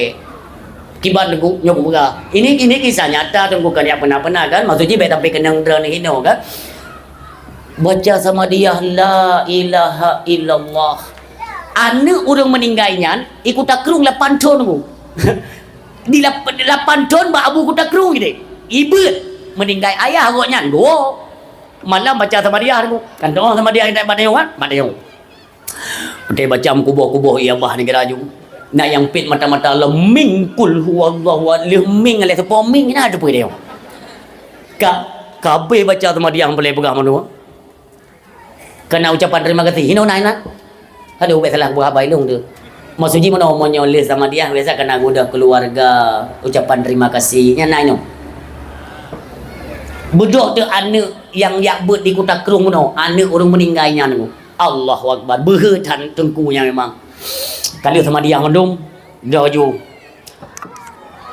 Speaker 1: kibat nunggu nyok buka. Ini kisah nyata tunggu kan yang pernah kan maksudnya baik sampai kenang dra ni hino kan. Baca sama dia la ilaha illallah. Ane orang meninggalnya ikut takrung 8 tahun nunggu. Di 8 tahun ba abu kuda kru gitu. Ibu meninggal ayah agaknya dua. Malam baca sama dia aku. Kan doa sama dia tak pada kan? Pada yang. Okey baca kubuh-kubuh ia bah negara ju. Nak yang pit mata-mata leming kul huwallahu leming ale sepo ming na ada pun dia. Kabe baca sama dia yang boleh pegang mana. Kena ucapan terima kasih. Hino naik nak. Ada ubah salah buah bailung tu. Maksudnya mana menyolis sama dia biasa kena goda keluarga ucapan terima kasihnya naik no. Bedok tu anak yang yakbut di kota Kerung no, anak orang meninggalnya no. Allahu Akbar, berhetan tengkunya memang. Kali sama dia mandum, jauh.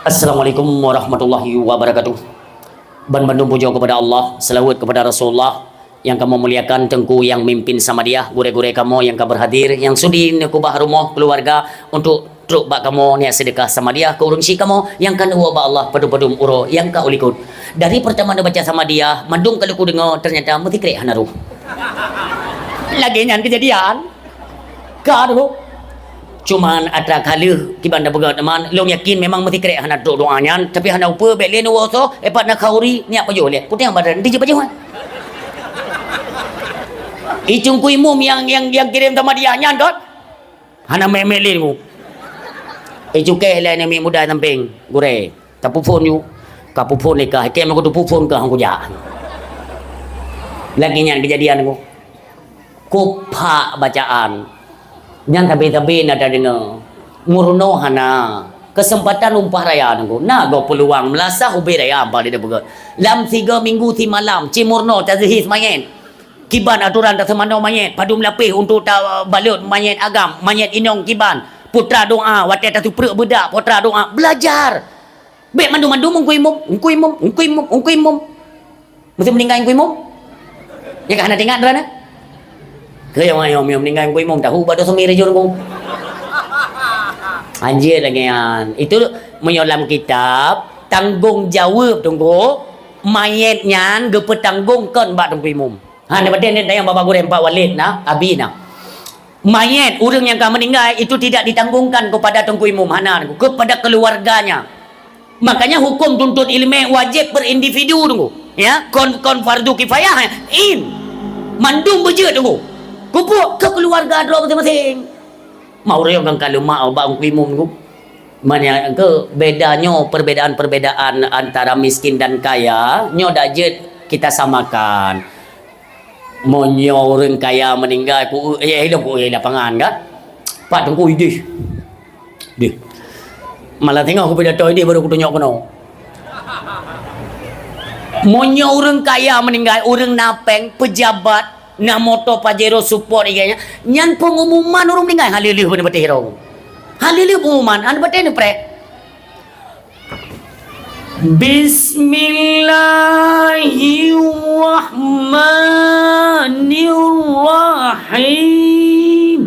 Speaker 1: Assalamualaikum warahmatullahi wabarakatuh. Ban bandung puja kepada Allah, selawat kepada Rasulullah. yang kamu muliakan, Tengku yang mimpin sama dia, gure-gure kamu yang berhadir, yang sudi kubah rumah keluarga untuk truk bak kamu niat sedekah sama dia, ke urung si kamu yang kan uwa ba Allah padu-padum uro yang ka ulikut. Dari pertama dia baca sama dia, mandung kalau ku dengar ternyata mesti krek hanaru. Lagi nyan kejadian. Kadu. Cuman atra kali kiban da begat teman, long yakin memang mesti krek hana doa nyan, tapi hana upa bek len uwa so, epat nak kauri niat pajo le. Putih badan di pajo. Icung ku imum yang kirim sama dia nyan dot. Hana memelin ku. Icung ke le ni muda samping gure. Tapu phone yu. Kapu phone nikah ke aku tu phone ke hang ku ja. Lagi nyan kejadian ku. Kupa bacaan. Nyan tabe-tabe ada dengar. Nguruno hana. Kesempatan umpah raya nunggu. Nah, go peluang melasah ubi raya apa dia begat. Lam 3 minggu 3 malam cimurno tazhis mayen. Kiban aturan tak semano mayat padum lapih untuk balut mayat agam mayat inong kiban putra doa watai tak perut bedak putra doa belajar bek mandu-mandu ungku imum mesti meninggal ungku imum ya kan tengok dah ke yang meninggal ungku imum tahu bado semir jur ungku anjir lagi kan itu menyolam kitab tanggung jawab tunggu mayatnya gepetanggungkan bak ungku imum. Hanya badan ni yang bapa goreng Pak Walid nah, abi nah. Mayat orang yang akan meninggal itu tidak ditanggungkan kepada Tengku Imum Hanan, kepada keluarganya. Makanya hukum tuntut ilmu wajib berindividu tunggu. Ya, kon fardu kifayah in. Mandung beje tunggu. Kupuk ke keluarga dulu masing-masing. Mau reyong kan kalau mak Tengku Imum tunggu. Mana ke bedanya perbedaan antara miskin dan kaya, nyo dajet kita samakan. Monyo orang kaya meninggal ku hidup ku lapangan kan Pak Tengku idih malah tengok aku pidato ini baru aku tunjuk kono monyo orang kaya meninggal orang napeng pejabat na moto pajero support iganya nyan pengumuman orang meninggal halilih pada bete hero halilih pengumuman anu bete ni pre Bismillahirrahmanirrahim.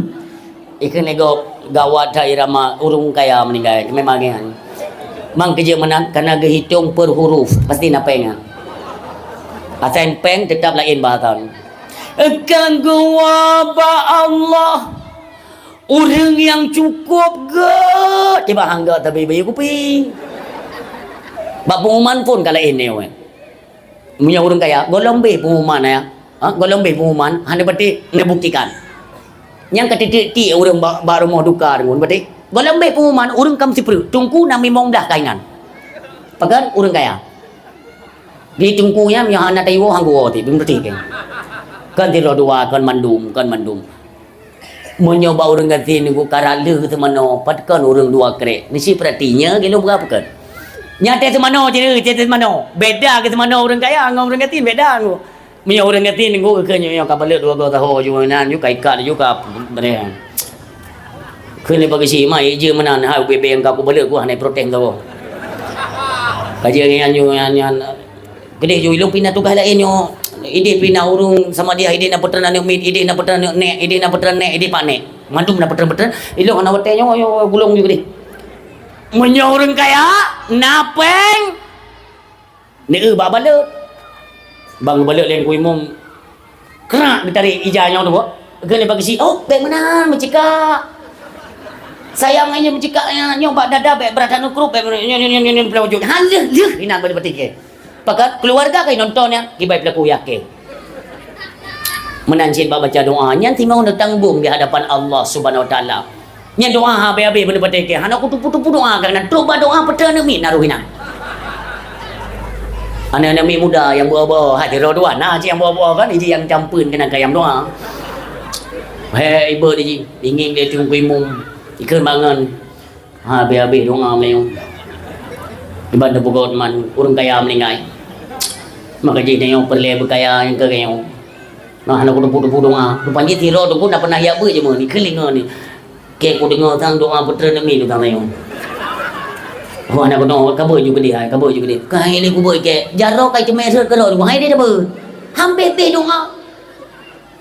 Speaker 1: Ikan nego gawat daerah urung kaya meninggal memang kan. Mang kerja menang karena dihitung per huruf pasti napengnya. Asain peng tetap lain bahasa. Akan gawaba Allah orang yang cukup ke tiba hangga tapi bayi kuping. Bak pengumuman pun kalau ini punya orang kaya golong be pengumuman ya golong be pengumuman hanya berarti membuktikan yang ketitik orang baru mau duka dengan berarti golong be pengumuman orang kam sipru tungku nami mong dah kainan pagan orang kaya di tungkunya yang anak tayo hanggo ti berarti kan tiro dua kan mandum menyoba orang ganti nunggu karalu temano patkan orang dua krek ni si perhatinya gelo berapa kan nyata semano cerita semano beda ke semano orang kaya dengan orang gatin beda aku punya orang gatin aku ke yang kapal dua tahu juga nan juga ikat juga benar kini bagi si mai je menan ha UBB yang aku balik aku hanya protes tu kajian yang gede jo ilung pindah tugas lain yo ide pindah urung sama dia ide nak peternak ni ide nak peternak nek ide nak peternak ide pak nek mandum nak peternak ilung anak betenyo yo gulung juga deh punya orang kaya napeng ni bak balut bang balut lain ku imum kerak ditarik ijanya tu kena bagi si oh beg mana mencikak sayang aja mencikaknya nyobak dada beg berat anu krup beg nyon pelawujud haluh ina balik batik pakat keluarga kai nontonnya kibai pelaku yakin menanjin baca doa nyan timau nak tanggung di hadapan Allah Subhanahu wa taala. Nya doa habe-habe benda pateke. Hana kutu-kutu doa kan coba doa peta nami naruhina. Anak-anak muda yang buah-buah hati rodoan. Nah, yang buah-buah kan ini yang campur kena kayam doa. Hei ibu ni ingin dia tunggu imum. Ikan bangun. Habe-habe doa melayu. Ibadah buka man urang kaya meninggal. Maka jadi yang perlu berkaya yang kaya. Nah, hana kutu-kutu doa. Rupanya tiro tu pun nak pernah ya je ni kelinga ni. Kek aku dengar tang doa putra demi tu tang lain. Oh anak kono kabur juga dia, kabur juga dia. Kai ni kubur kek. Jarok kai cemai ser kero, hai dia ber. Hampir pe doa.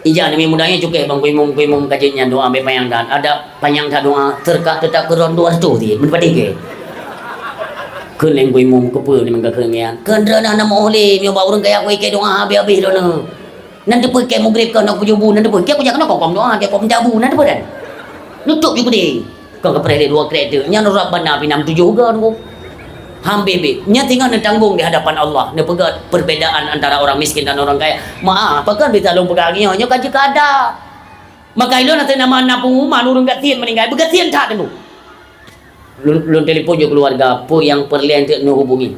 Speaker 1: Ija demi mudahnya juga bang kuimum kajinya doa ambil payang dan ada payang dah doa terkak tetap keron dua tu ti menpati ke keleng kuimum kepe ni mangga kengian kendra na nama oleh mio ba urang kaya ku ke doa habis dona nanti pun ke mugrib kan aku jubu nanti pun ke aku jangan kok doa ke kok menjabu nanti pun dan nutup juga deh kau keprele dua kereta nya rabbana pinam tu juga tu Hambibi, nya tinggal ditanggung di hadapan Allah. Dia pegat perbedaan antara orang miskin dan orang kaya. Maaf, pegat bisa long pegangnya, nya kaji kada. Maka ilo nanti nama anak pengumuman urung gatian meninggal, begatian tak dulu. Lun telepon je keluarga, pu yang perlian tu nu hubungi.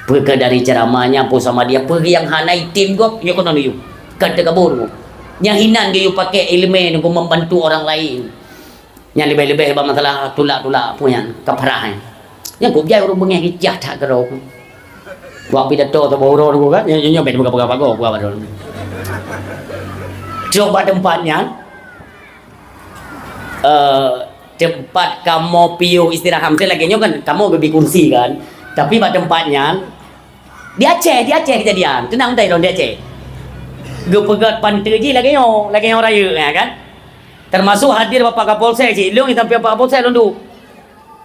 Speaker 1: Pergi dari ceramahnya, pu sama dia, pergi yang hanai tim gop, nya kono yu. Kata kabur gop. Nya hinan dia yu pakai elemen untuk membantu orang lain. Nya lebih-lebih hebat masalah tulak-tulak punya keparahan. Yang kau jauh orang bengi kijah tak kerok. Buat pidato atau bawa orang kan? Yang nyampe buka pago, buat apa? Coba tempatnya, tempat kamu piu istirahat. Mesti lagi kan kamu lebih kursi kan. Tapi pada tempatnya, di Aceh kejadian. Tenang tak di Aceh. Gepegat pantai je lagi yang raya kan. Termasuk hadir Bapak Kapolsek je. Long sampai Bapak Kapolsek londu.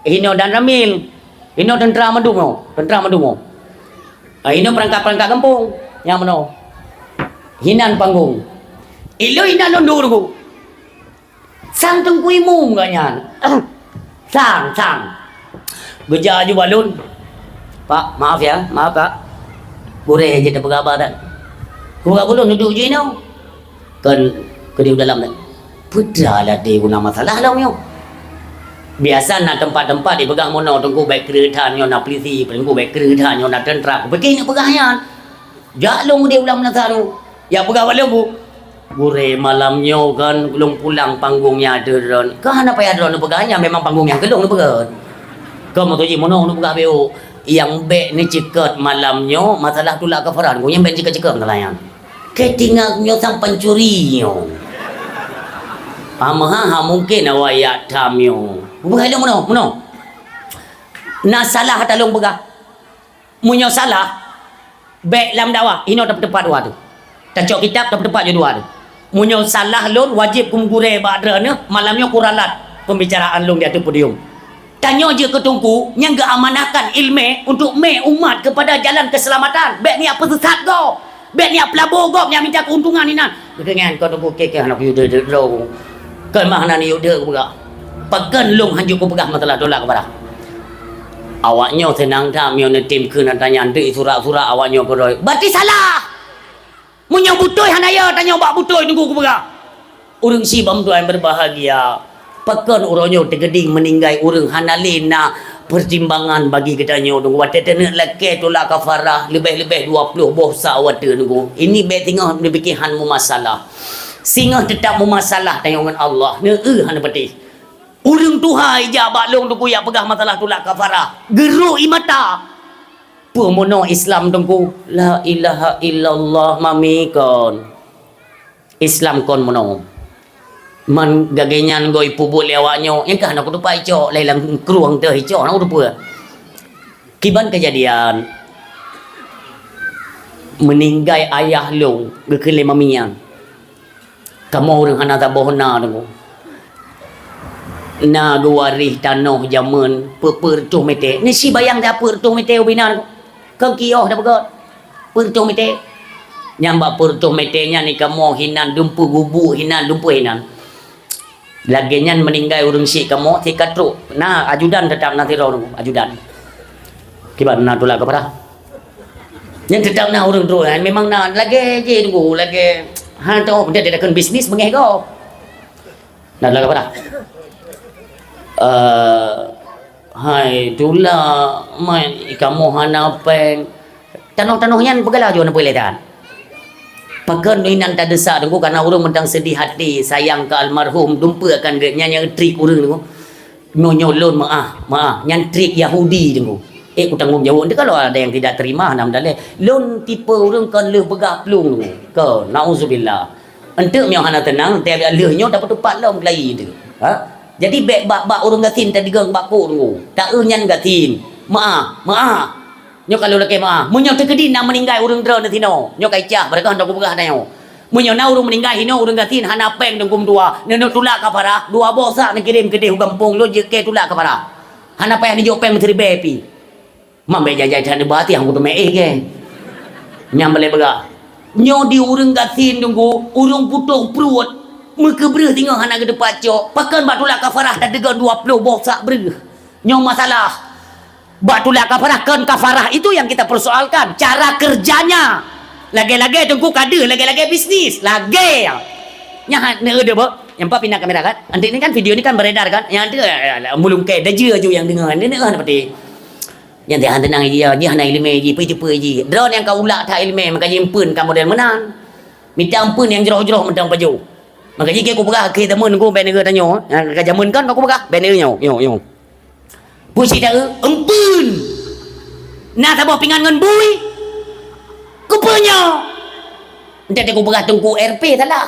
Speaker 1: Hino dan Ramil. Hino tentera Madungo. Hino perangkat kampung. Yang mana? Hinan panggung. Ilo hinan londur ko. Sang tengkui mum ganyan. Sang. Geja je balun. Pak, maaf Pak. Boleh je tak bergabar tak? Kau belum duduk je ni. Kan kedua dalam tak. Putralah dia guna masalah lah mio. Biasa nak tempat-tempat dia pegang mono tunggu baik keretaan yo nak polisi, tunggu baik keretaan yo nak tentera. Begini pegahnya. Jalung dia ulang nasaru. Ya pegang balik bu. Gure malamnya kan belum pulang panggungnya ada ron. Kan apa ya ron pegahnya memang panggungnya kelong lu pegang. Kau mau tuji mono lu pegang beo. Yang bek ni cekat malamnya masalah tulak kafaran. Gua yang bek cekat nelayan. Ketingaknya sang pencuri yo. Amaha mungkin awak ya tamyo. Bukan mono. Na salah talong begah. Munyo salah. Baik lam dakwah, ino dapat tempat dua tu. Tacok kitab dapat tempat je dua tu. Munyo salah lon wajib kumgure badrana malamnya kuralat pembicaraan long di atas podium. Tanya je ke tungku yang ga amanahkan ilmu untuk umat kepada jalan keselamatan. Baik ni apa sesat kau? Baik ni apa labur kau yang minta keuntungan ni nan. Dengan kau tunggu keke anak you de ro. Kan mana ni you de juga. Pegan long hanju ku pegah masalah tolak kepada. Awaknya senang tak mio ne tim ke nak tanya ndek surat-surat awaknya koroi. Berarti salah. Munyo butoi hanaya tanya bak butoi tunggu ku pegah. Urang si bam tuan berbahagia. Pekan uronyo tegeding meninggai urang hanalina pertimbangan bagi katanya tunggu wate tenek leke tolak kafarah lebih-lebih 20 boh sawate tunggu. Ini be tengah dibikin mu masalah. Singa tetap mu masalah tanya dengan Allah. Ne han peti. Urang tuhai ja baklong tunggu ya pegah masalah tulak kafarah. Geruk imata. Pemono Islam tunggu la ilaha illallah mami kon. Islam kon mono. Man gagenyan goi pubul lewaknya. Yang kah nak tupai cok lelang keruang teh cok nak rupa. Kiban kejadian meninggai ayah long gekele mamian. Kamu orang hana tabohna tunggu. Na guarih tanah zaman pertuh mete. Ni si bayang dah pertuh mete ubina. Kau kioh dah pegot. Pertuh mete. Yang bak pertuh metenya ni kamu hinan dumpu gubu hinan dumpu hinan. Laginya meninggal urang si kamu tikat truk. Nah ajudan tetap nanti roh ajudan. Kiban na tulak kepada. Yang tetap na urang truk memang na lagi je tunggu lagi. Han tahu dia akan bisnis mengeh kau. Nak tulak kepada. Hai itulah mai kamu hana peng tanah-tanahnya pegala jo na peletan. Pakan inan tak desak tunggu karena orang mentang sedih hati sayang ke almarhum dumpa akan nyanyi trik orang tunggu. Nyolon maaf nyan trik Yahudi tunggu. Ku tanggung jawab dia kalau ada yang tidak terima nam dalih. Lon tipe orang kan leh begah plung tunggu. Ke nauzubillah. Entek mio hana tenang tiap lehnyo dapat tepat lah kelai tu. Ha? Jadi bak orang gatin tadi gang bakku tunggu. Tak nyan gatin. Maaf. Nyo kalau laki maaf. Munyo terkedi nak meninggal orang dera nanti no. Nyo kai cah mereka hendak begah nyo. Menyona urung meninggal hino urung gatin hana peng dengkum dua. Neno tulak kapara, dua bosa nak kirim ke deh kampung lo je ke tulak kapara. Hana payah ni jo peng menteri bepi. Mambe jajai tan bati hang kudu mee ke. Nyam bale baga. Nyo di urung gatin dengku, urung putuh perut. Muka bereh tinggal hana ke depan cok. Pakan bak tulak kafarah dah degan 20 bosa bereh. Nyo masalah. Bak tulak kafarah kan kafarah itu yang kita persoalkan. Cara kerjanya. Lagi-lagi tunggu kader, lagi-lagi bisnis, lagi. Yang ada apa? Yang Pak pindah kamera kan? Nanti ini kan video ini kan beredar kan? Yang ada mulung ke daje aja yang dengar. Ini kan seperti yang dia tenang dia hana ilmu je, pergi jumpa je. Drone yang kau ulak tak ilmu, maka jempun kan model menang. Minta ampun yang jeroh-jeroh mentang baju. Maka jika aku pegah ke teman aku banner tanya, ka jamun kan aku pegah bannernya. Yo. Puisi dah ampun. Nak tak bawa pingan ngan bui. Kupanya nanti aku pegah tungku RP salah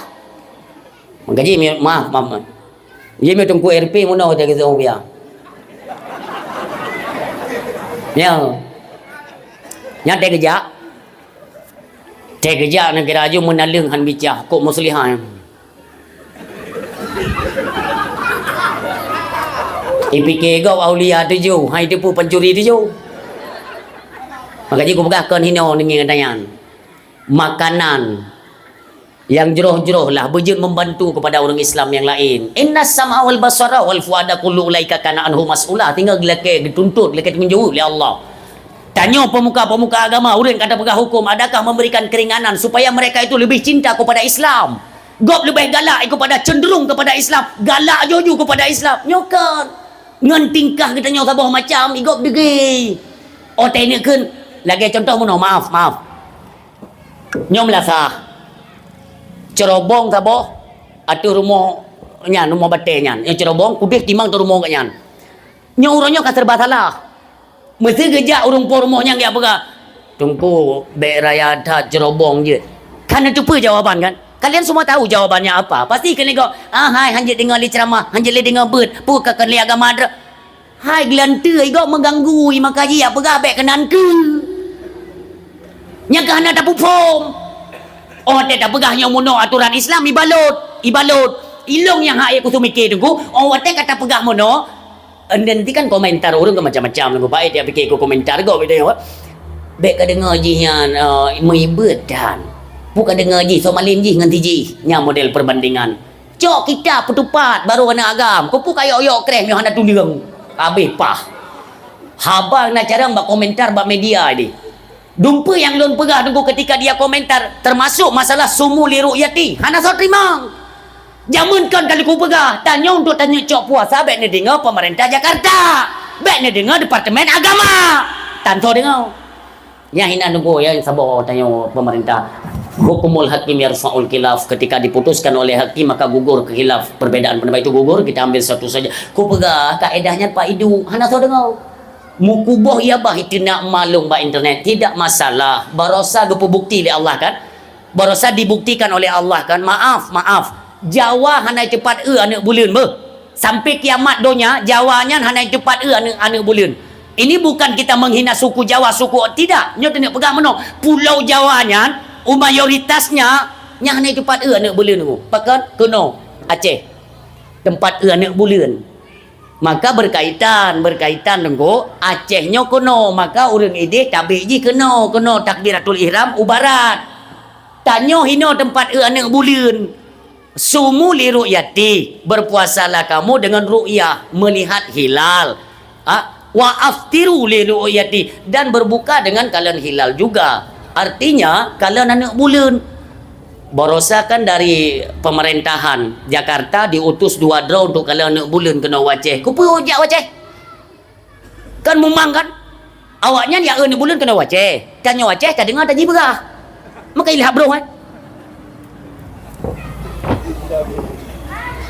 Speaker 1: menggaji maaf dia mau tungku RP mana dia kata orang biar yang dia kerja nak kira aja menalung han bicah kok muslihan IPK kau aulia tujuh hai tipu pencuri tujuh. Makanya aku pegahkan hino dengan katayan makanan yang jeroh-jeroh lah berjun membantu kepada orang Islam yang lain. Inna sam'a wal basara wal fuada kullu ulaika kana anhu mas'ula. Tinggal gelake dituntut gelake menjauh oleh Allah. Tanya pemuka-pemuka agama urang kata pegah hukum adakah memberikan keringanan supaya mereka itu lebih cinta kepada Islam. Gop lebih galak kepada cenderung kepada Islam, galak jojo kepada Islam. Nyokan ngan tingkah kita nyo sabah macam igop degi. Oh teknikkeun lagi contoh mono maaf nyom lah sah cerobong sabo atu rumah nyan rumah bate nyan yang cerobong kudih timang tu rumah kat nyan nyo urangnya ka serba salah mesti gejak urang po rumahnya dia apa tunggu be raya dah cerobong je kan itu apa jawaban kan kalian semua tahu jawabannya apa pasti kena kau hai hanjit dengar li ceramah hanjit li dengar ber pu ka li agama dra hai gelantai kau mengganggu makaji apa gabek kenan ke yang kehana tak pupom oh dia tak pegah yang mono aturan Islam ibalut ilong yang hak aku tu mikir tunggu oh dia kata pegah mono nanti kan komentar orang ke macam-macam lagu baik dia fikir aku komentar kau video baik ka dengar ji yang meibet dan bukan dengar ji somalin ji ngan tiji nya model perbandingan cok kita petupat baru kena agam kau pu kayak krem yang hana tuliang habis pah habang nak cara mbak komentar mbak media ni dumpa yang lon pegah tunggu ketika dia komentar termasuk masalah sumu li ru'yati hana so terima jamunkan kali ku pegah tanya untuk tanya cok puasa baik ni dengar pemerintah Jakarta baik ni dengar departemen agama tanto dengar yang hina tunggu ya sabar tanya pemerintah hukumul hakim yarfa'ul khilaf ketika diputuskan oleh hakim maka gugur khilaf perbedaan pendapat itu gugur kita ambil satu saja ku pegah kaedahnya Pak Idu hana so dengar mukuboh ia bah itu nak malung ba internet tidak masalah barosa gepu bukti oleh Allah kan barosa dibuktikan oleh Allah kan maaf Jawa hanai cepat anak bulan be sampai kiamat donya Jawanya hanai cepat anak bulan ini bukan kita menghina suku Jawa suku tidak nyo nak pegang mano pulau Jawanya mayoritasnya yang hanai cepat anak bulan tu pakan kena Aceh tempat anak bulan maka berkaitan tengko Acehnya kono maka urang ide tabik ji kena takbiratul ihram ubarat tanyo hino tempat anak bulan sumu li ru'yati berpuasalah kamu dengan ru'yah melihat hilal wa aftiru li ru'yati dan berbuka dengan kalian hilal juga artinya kalian anak bulan borosakan dari pemerintahan Jakarta diutus 2 drone untuk kalian nak bulan kena Aceh. Kupu ojak Aceh. Kan memang kan? Awaknya dia nak bulan kena Aceh. Tanya Aceh tak dengar tak jibrah. Maka ilhab bro kan?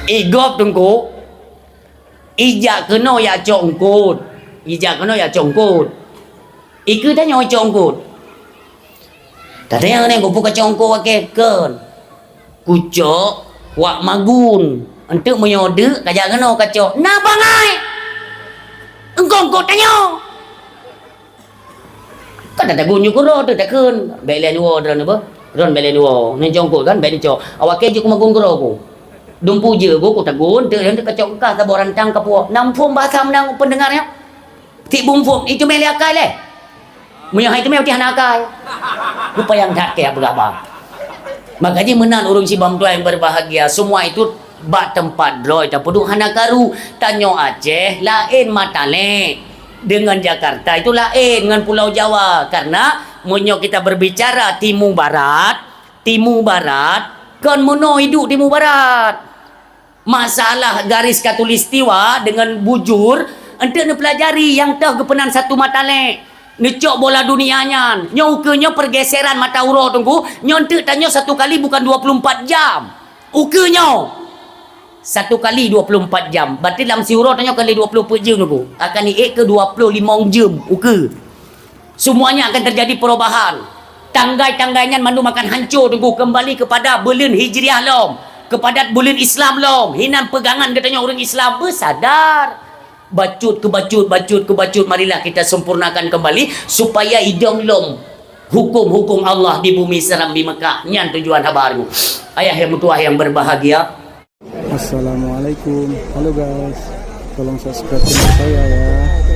Speaker 1: Igop tunggu. Ijak kena ya congkut. Iku tanya congkut. Tak ada yang aku kacongko wakil kan. Kucok wak magun untuk menyode kajak kena kacok. Na bangai. Engkau tanya. Kan tak gunyu kuro tu tak kun. Bailan wo dran apa? Ron bele dua. Nen jongkol kan bele cok. Awak keju kumagun gero ku. Dumpu je ku tagun de yang kacau ka taboran tang kapu. Nampum bahasa menang pendengarnya. Ti bumfum itu mele akal le. Munya hai tu mele tihan akal. Lupa yang tak kaya berapa. Makanya menan urung si bam tua yang berbahagia. Semua itu bak tempat droi tak peduk hana karu. Tanyo Aceh lain matale. Dengan Jakarta itu lain dengan Pulau Jawa. Karena munyo kita berbicara Timur Barat kan mono hidup Timur Barat. Masalah garis katulistiwa dengan bujur ente ne pelajari yang tah kepenan satu matale. Necok bola dunianya. Nyo ukenya pergeseran mata uro tunggu. Nyo ente tanya satu kali bukan 24 jam. Ukenya satu kali 24 jam. Berarti dalam si uro tanya kali 24 jam tunggu. Akan ni ke 25 jam uke. Semuanya akan terjadi perubahan. Tanggai-tanggainya mandu makan hancur tunggu. Kembali kepada bulan Hijriah lom. Kepada bulan Islam lom. Hinan pegangan katanya orang Islam. Bersadar. Bacut ke bacut. Marilah kita sempurnakan kembali supaya idong lom hukum-hukum Allah di bumi seram di Mekah. Nyan tujuan habarmu. Ayah yang mutuah yang berbahagia.
Speaker 2: Assalamualaikum. Halo guys. Tolong subscribe channel saya ya.